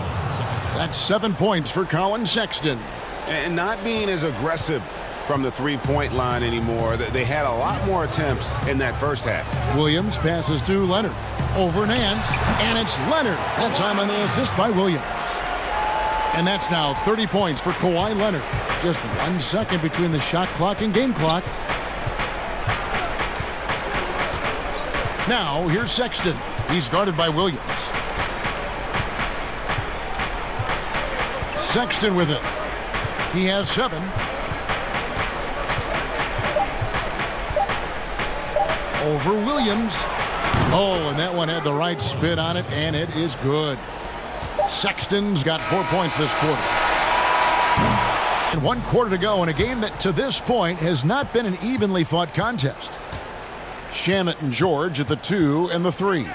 That's 7 points for Colin Sexton. And not being as aggressive from the three-point line anymore. They had a lot more attempts in that first half. Williams passes to Leonard. Over Nance, and it's Leonard. That time on the assist by Williams. And that's now 30 points for Kawhi Leonard. Just 1 second between the shot clock and game clock. Now, here's Sexton. He's guarded by Williams. Sexton with it. He has 7. Over Williams. Oh, and that one had the right spin on it, and it is good. Sexton's got 4 points this quarter. And 1 quarter to go in a game that to this point has not been an evenly fought contest. Shamet and George at the 2 and the 3.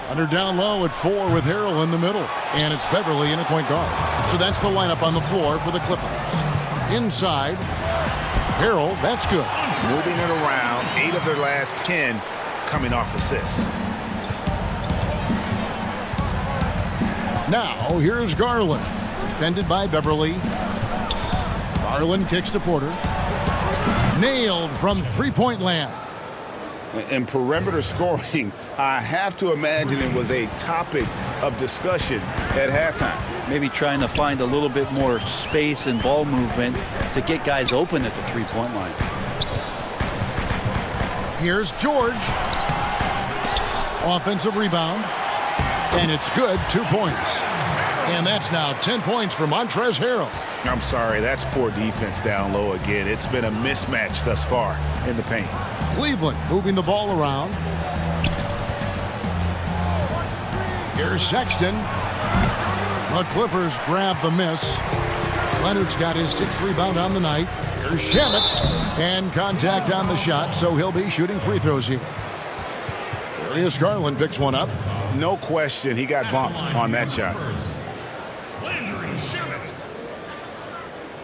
Under down low at 4 with Harrell in the middle. And it's Beverly in a point guard. So that's the lineup on the floor for the Clippers. Inside, Harrell, that's good. Moving it around, 8 of their last 10 coming off assists. Now, here's Garland. Defended by Beverly. Garland kicks to Porter. Nailed from three-point land. And perimeter scoring, I have to imagine it was a topic of discussion at halftime. Maybe trying to find a little bit more space and ball movement to get guys open at the three-point line. Here's George. Offensive rebound. And it's good, 2 points. And that's now 10 points for Montrezl Harrell. I'm sorry, that's poor defense down low again. It's been a mismatch thus far in the paint. Cleveland moving the ball around. Here's Sexton. The Clippers grab the miss. Leonard's got his 6th rebound on the night. Here's Shamet. And contact on the shot, so he'll be shooting free throws here. Darius Garland picks one up. No question, he got bumped on that shot.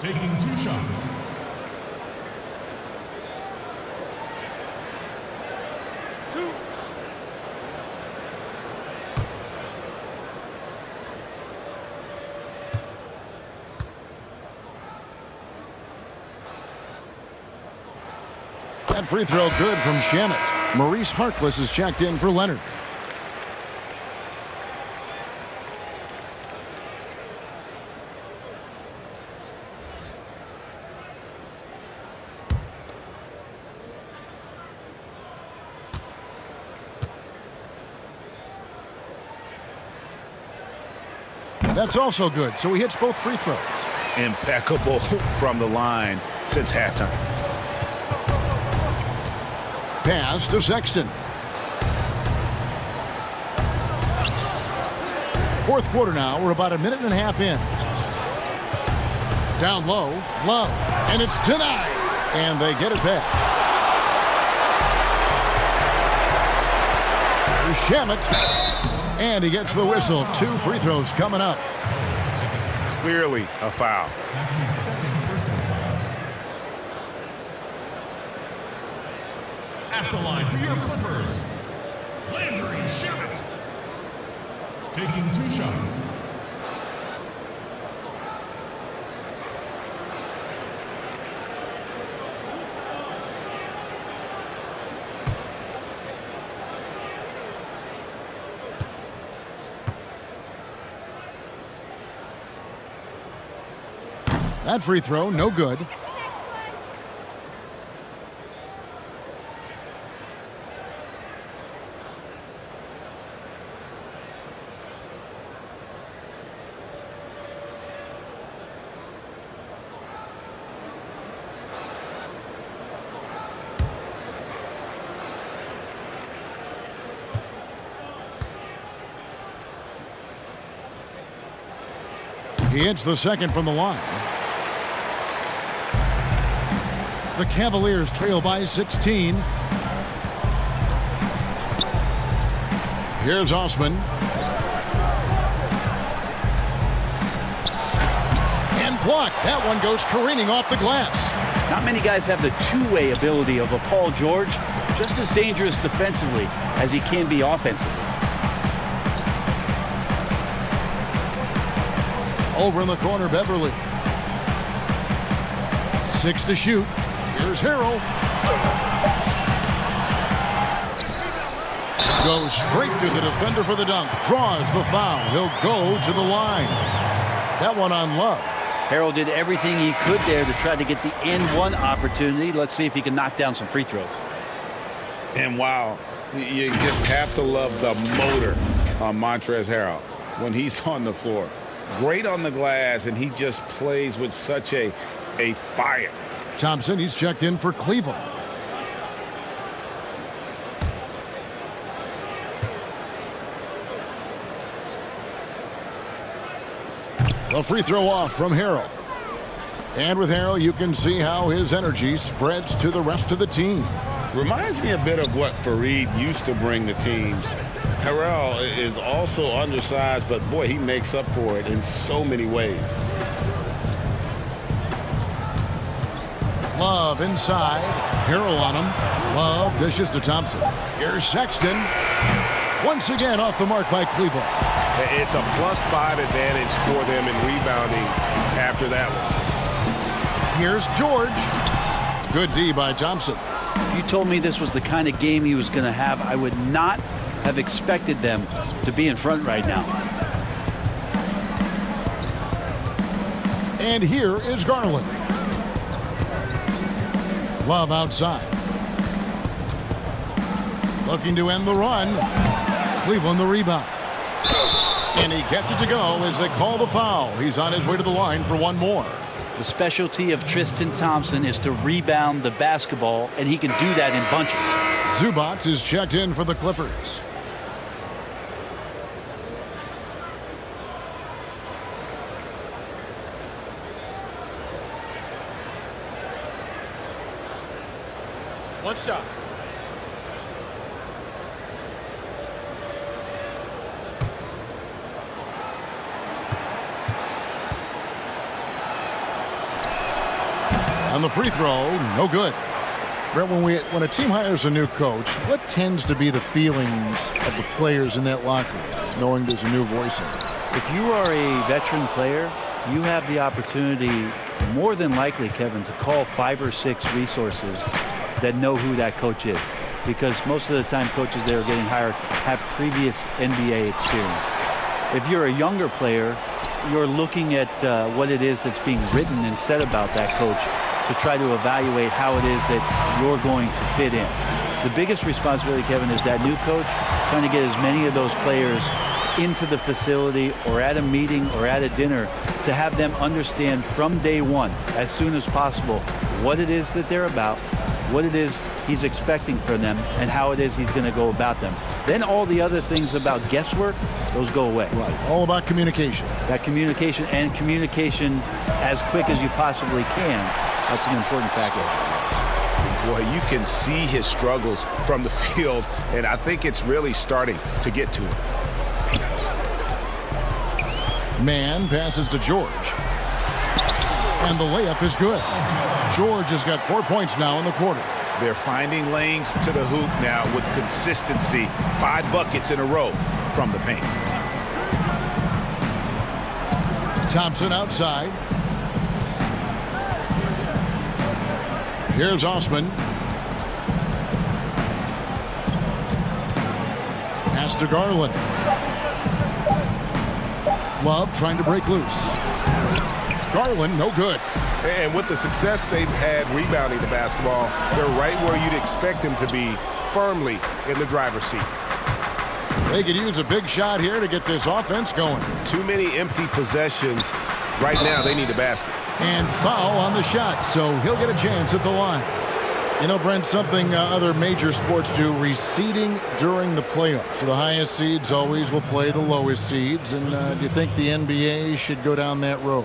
Taking 2 shots. That free throw good from Shamet. Maurice Harkless is checked in for Leonard. That's also good, so he hits both free throws. Impeccable from the line since halftime. Pass to Sexton. Fourth quarter now. We're about a minute and a half in. Down low. Love. And it's denied. And they get it back. Here's Shamet. And he gets the whistle. 2 free throws coming up. Clearly a foul. At the line for your Clippers, Landry Shamet. Taking 2 shots. That free throw, no good. He hits the second from the line. The Cavaliers trail by 16. Here's Osman. And blocked. That one goes careening off the glass. Not many guys have the two-way ability of a Paul George. Just as dangerous defensively as he can be offensively. Over in the corner, Beverly. 6 to shoot. Here's Harrell. Goes straight to the defender for the dunk. Draws the foul. He'll go to the line. That one on Love. Harrell did everything he could there to try to get the N1 opportunity. Let's see if he can knock down some free throws. And wow, you just have to love the motor on Montrezl Harrell when he's on the floor. Great on the glass, and he just plays with such a fire. Thompson, he's checked in for Cleveland. The free throw off from Harrell. And with Harrell, you can see how his energy spreads to the rest of the team. Reminds me a bit of what Fareed used to bring the teams. Harrell is also undersized, but boy, he makes up for it in so many ways. Love inside. Harrell on him. Love dishes to Thompson. Here's Sexton. Once again off the mark by Cleveland. It's a +5 advantage for them in rebounding after that one. Here's George. Good D by Thompson. If you told me this was the kind of game he was going to have, I would not have expected them to be in front right now. And here is Garland. Love outside. Looking to end the run. Cleveland the rebound. And he gets it to go as they call the foul. He's on his way to the line for one more. The specialty of Tristan Thompson is to rebound the basketball, and he can do that in bunches. Zubac is checked in for the Clippers. One shot. On the free throw, no good. Brent, when a team hires a new coach, what tends to be the feelings of the players in that locker room, knowing there's a new voice in it? If you are a veteran player, you have the opportunity, more than likely, Kevin, to call 5 or 6 resources that know who that coach is. Because most of the time coaches that are getting hired have previous NBA experience. If you're a younger player, you're looking at what it is that's being written and said about that coach to try to evaluate how it is that you're going to fit in. The biggest responsibility, Kevin, is that new coach trying to get as many of those players into the facility or at a meeting or at a dinner to have them understand from day one, as soon as possible, what it is that they're about, what it is he's expecting from them, and how it is he's going to go about them. Then all the other things about guesswork, those go away. Right, all about communication. That communication, and communication as quick as you possibly can, that's an important factor. Boy, you can see his struggles from the field, and I think it's really starting to get to him. Man passes to George. And the layup is good. George has got 4 points now in the quarter. They're finding lanes to the hoop now with consistency. 5 buckets in a row from the paint. Thompson outside. Here's Osman. Pass to Garland. Love trying to break loose. Garland, no good. And with the success they've had rebounding the basketball, they're right where you'd expect them to be, firmly in the driver's seat. They could use a big shot here to get this offense going. Too many empty possessions. Right now, they need a basket. And foul on the shot, so he'll get a chance at the line. You know, Brent, something other major sports do, receding during the playoffs. The highest seeds always will play the lowest seeds. And do you think the NBA should go down that road?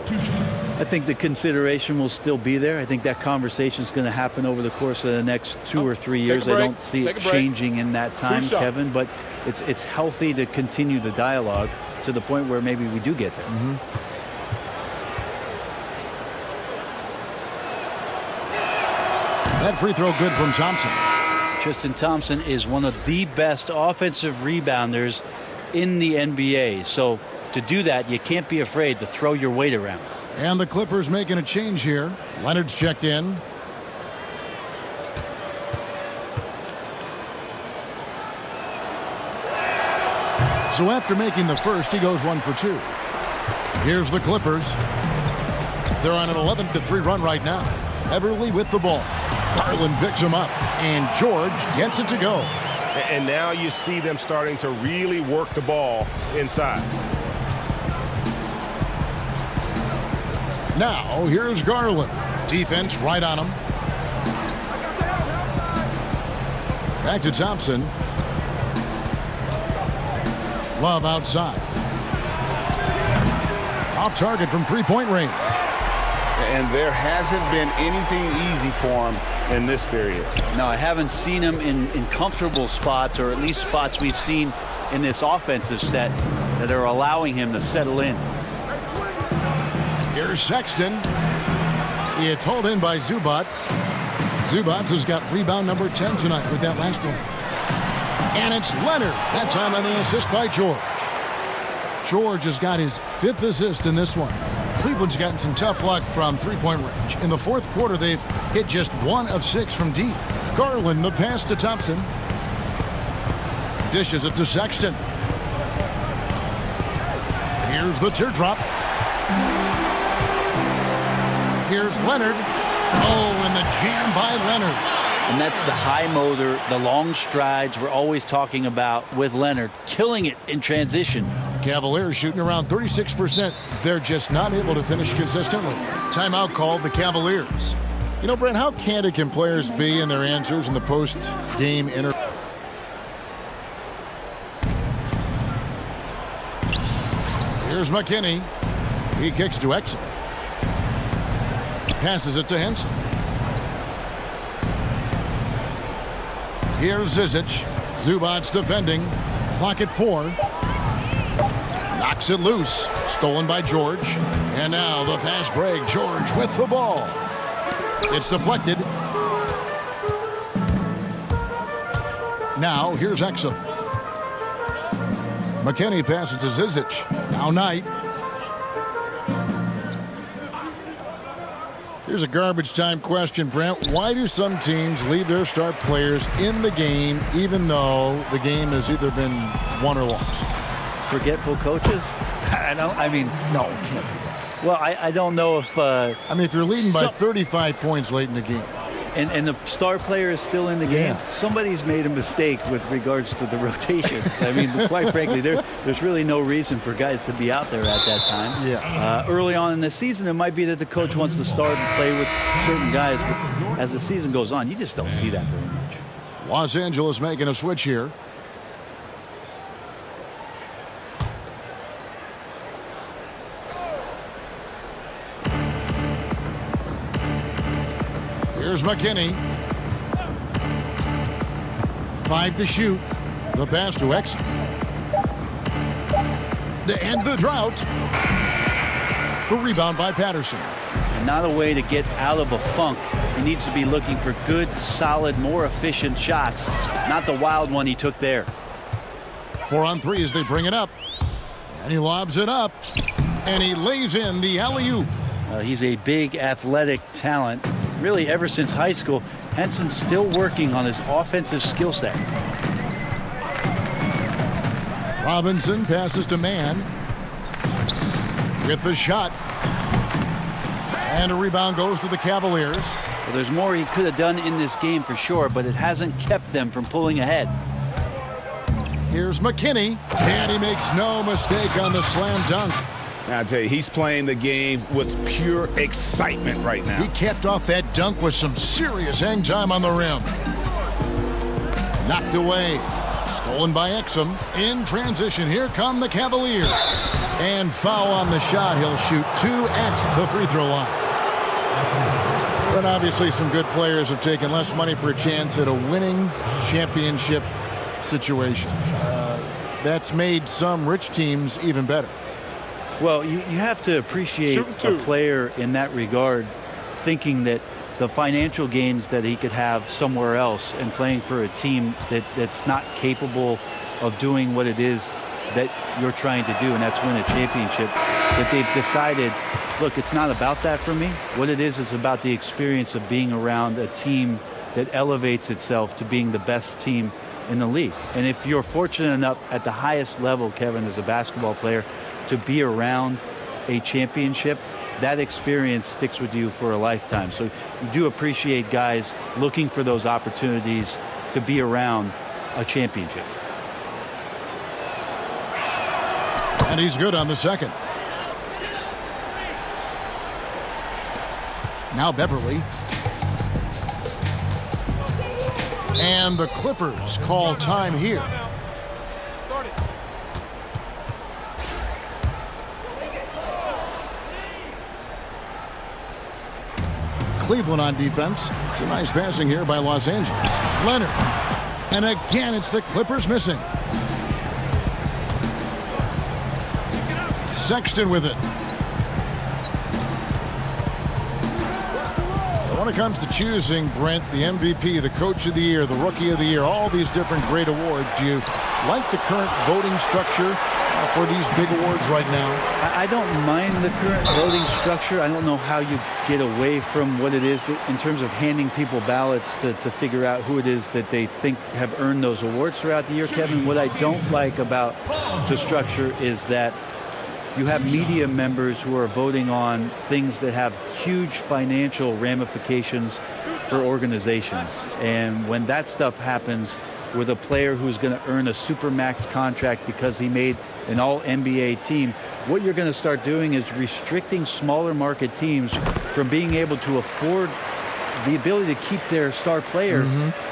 I think the consideration will still be there. I think that conversation is going to happen over the course of the next 2 or 3 years. I don't see it changing in that time, Kevin, but it's healthy to continue the dialogue to the point where maybe we do get there. Mm-hmm. That free throw good from Thompson. Tristan Thompson is one of the best offensive rebounders in the NBA. So to do that, you can't be afraid to throw your weight around. And the Clippers making a change here. Leonard's checked in. So after making the first, he goes 1 for 2. Here's the Clippers. They're on an 11-3 run right now. Everly with the ball. Garland picks him up, and George gets it to go. And now you see them starting to really work the ball inside. Now, here's Garland. Defense right on him. Back to Thompson. Love outside. Off target from three-point range. And there hasn't been anything easy for him in this period. No, I haven't seen him in comfortable spots, or at least spots we've seen in this offensive set that are allowing him to settle in. Here's Sexton. It's hauled in by Zubats. Zubats has got rebound number 10 tonight with that last one. And it's Leonard. That time on the assist by George. George has got his 5th assist in this one. Cleveland's gotten some tough luck from three-point range. In the 4th quarter, they've hit just 1 of 6 from deep. Garland, the pass to Thompson. Dishes it to Sexton. Here's the teardrop. Here's Leonard. Oh, and the jam by Leonard. And that's the high motor, the long strides we're always talking about with Leonard, killing it in transition. Cavaliers shooting around 36%. They're just not able to finish consistently. Timeout called the Cavaliers. You know, Brent, how candid can players be in their answers in the post-game interview? Here's McKinney. He kicks to Exum. Passes it to Henson. Here's Zizic. Zubac's defending. Clock at 4. Knocks it loose. Stolen by George. And now the fast break. George with the ball. It's deflected. Now here's Exum. McKinney passes to Zizic. Now Knight. Here's a garbage time question, Brent. Why do some teams leave their star players in the game even though the game has either been won or lost? Forgetful coaches? No, it can't be that. Well, I don't know if... if you're leading by 35 points late in the game. And the star player is still in the game. Yeah. Somebody's made a mistake with regards to the rotations. Quite frankly, there's really no reason for guys to be out there at that time. Yeah. Early on in the season, it might be that the coach wants to start and play with certain guys, but as the season goes on, you just don't see that very much. Los Angeles making a switch here. Here's McKinney. 5 to shoot. The pass to Exum. To end the drought. The rebound by Patterson. And not a way to get out of a funk. He needs to be looking for good, solid, more efficient shots, not the wild one he took there. 4 on 3 as they bring it up. And he lobs it up. And he lays in the alley-oop. He's a big athletic talent. Really, ever since high school, Henson's still working on his offensive skill set. Robinson passes to Mann. With the shot. And a rebound goes to the Cavaliers. Well, there's more he could have done in this game for sure, but it hasn't kept them from pulling ahead. Here's McKinney. And he makes no mistake on the slam dunk. Now, I tell you, he's playing the game with pure excitement right now. He capped off that dunk with some serious hang time on the rim. Knocked away. Stolen by Exum. In transition, here come the Cavaliers. And foul on the shot. He'll shoot 2 at the free throw line. But obviously some good players have taken less money for a chance at a winning championship situation. That's made some rich teams even better. Well, you have to appreciate a player in that regard, thinking that the financial gains that he could have somewhere else and playing for a team that's not capable of doing what it is that you're trying to do, and that's win a championship, that they've decided, look, it's not about that for me. What it is about the experience of being around a team that elevates itself to being the best team in the league. And if you're fortunate enough at the highest level, Kevin, as a basketball player, to be around a championship, that experience sticks with you for a lifetime. So you do appreciate guys looking for those opportunities to be around a championship. And he's good on the second. Now Beverly. And the Clippers call time here. Cleveland on defense. It's a nice passing here by Los Angeles. Leonard. And again, it's the Clippers missing. Sexton with it. When it comes to choosing, Brent, the MVP, the Coach of the Year, the Rookie of the Year, all these different great awards, do you like the current voting structure for these big awards right now? I don't mind the current voting structure. I don't know how you get away from what it is in terms of handing people ballots to figure out who it is that they think have earned those awards throughout the year, Kevin. What I don't like about the structure is that you have media members who are voting on things that have huge financial ramifications for organizations. And when that stuff happens with a player who's going to earn a supermax contract because he made an all-NBA team, what you're going to start doing is restricting smaller market teams from being able to afford the ability to keep their star player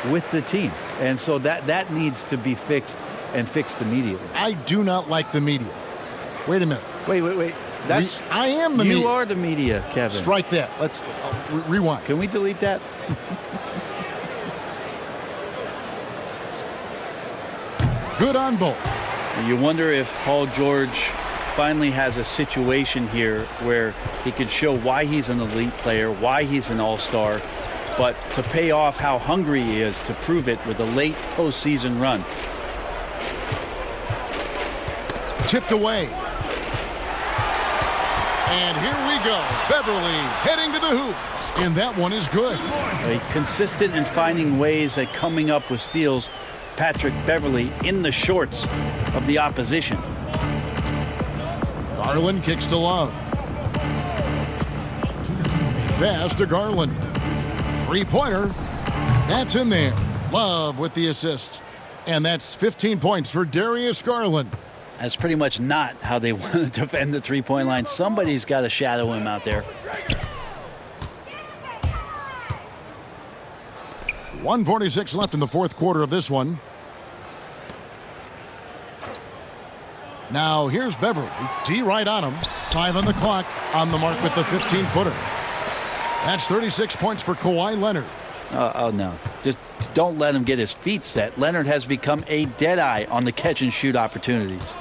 with the team. And so that needs to be fixed and fixed immediately. I do not like the media. Wait a minute. Wait. I am the media. You are the media, Kevin. Strike that. Let's rewind. Can we delete that? good on both. You wonder if Paul George finally has a situation here where he can show why he's an elite player, why he's an all-star, but to pay off how hungry he is to prove it with a late postseason run. Tipped away. And here we go. Beverly heading to the hoop. And that one is good. Consistent in finding ways at coming up with steals. Patrick Beverly in the shorts of the opposition. Garland kicks to Love. Pass to Garland. Three-pointer. That's in there. Love with the assist. And that's 15 points for Darius Garland. That's pretty much not how they want to defend the three-point line. Somebody's got to shadow him out there. 1:46 left in the fourth quarter of this one. Now here's Beverly. D right on him. 5 on the clock. On the mark with the 15-footer. That's 36 points for Kawhi Leonard. Oh, no. Just don't let him get his feet set. Leonard has become a deadeye on the catch-and-shoot opportunities.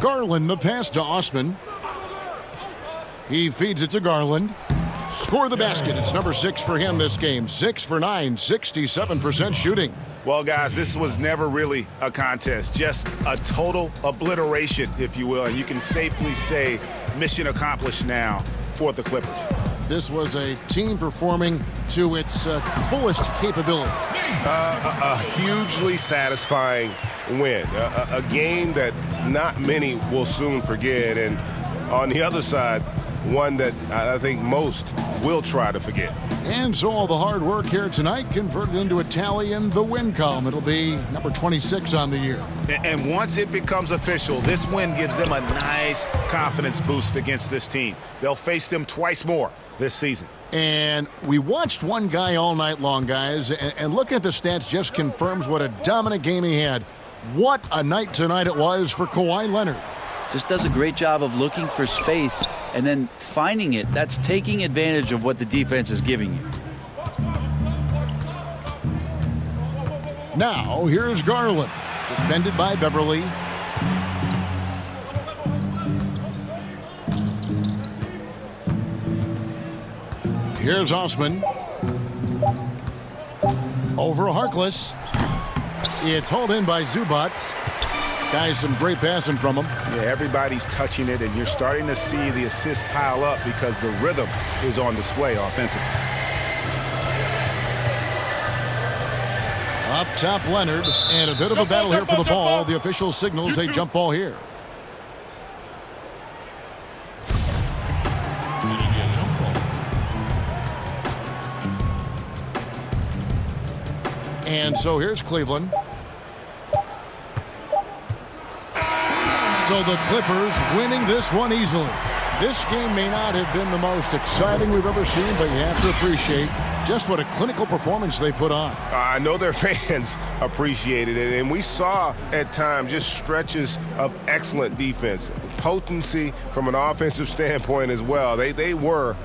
Garland the pass to Osman. He feeds it to Garland. Score the basket. It's number 6 for him this game. 6 for 9, 67% shooting. Well, guys, this was never really a contest. Just a total obliteration, if you will. And you can safely say mission accomplished now for the Clippers. This was a team performing to its fullest capability. A hugely satisfying win. A game that not many will soon forget. And on the other side, one that I think most will try to forget. And so all the hard work here tonight converted into a tally in the win column. It'll be number 26 on the year. And once it becomes official, this win gives them a nice confidence boost against this team. They'll face them twice more this season. And we watched one guy all night long, guys, and looking at the stats just confirms what a dominant game he had. What a night tonight it was for Kawhi Leonard. Just does a great job of looking for space and then finding it. That's taking advantage of what the defense is giving you. Now, here's Garland. Defended by Beverly. Here's Osman. Over Harkless. It's hauled in by Zubac. Guys, some great passing from him. Yeah, everybody's touching it, and you're starting to see the assists pile up because the rhythm is on display offensively. Up top, Leonard, and a bit of a battle here for the ball. The official signals a jump ball here. And so here's Cleveland. So the Clippers winning this one easily. This game may not have been the most exciting we've ever seen, but you have to appreciate just what a clinical performance they put on. I know their fans appreciated it, and we saw at times just stretches of excellent defense, potency from an offensive standpoint as well. They were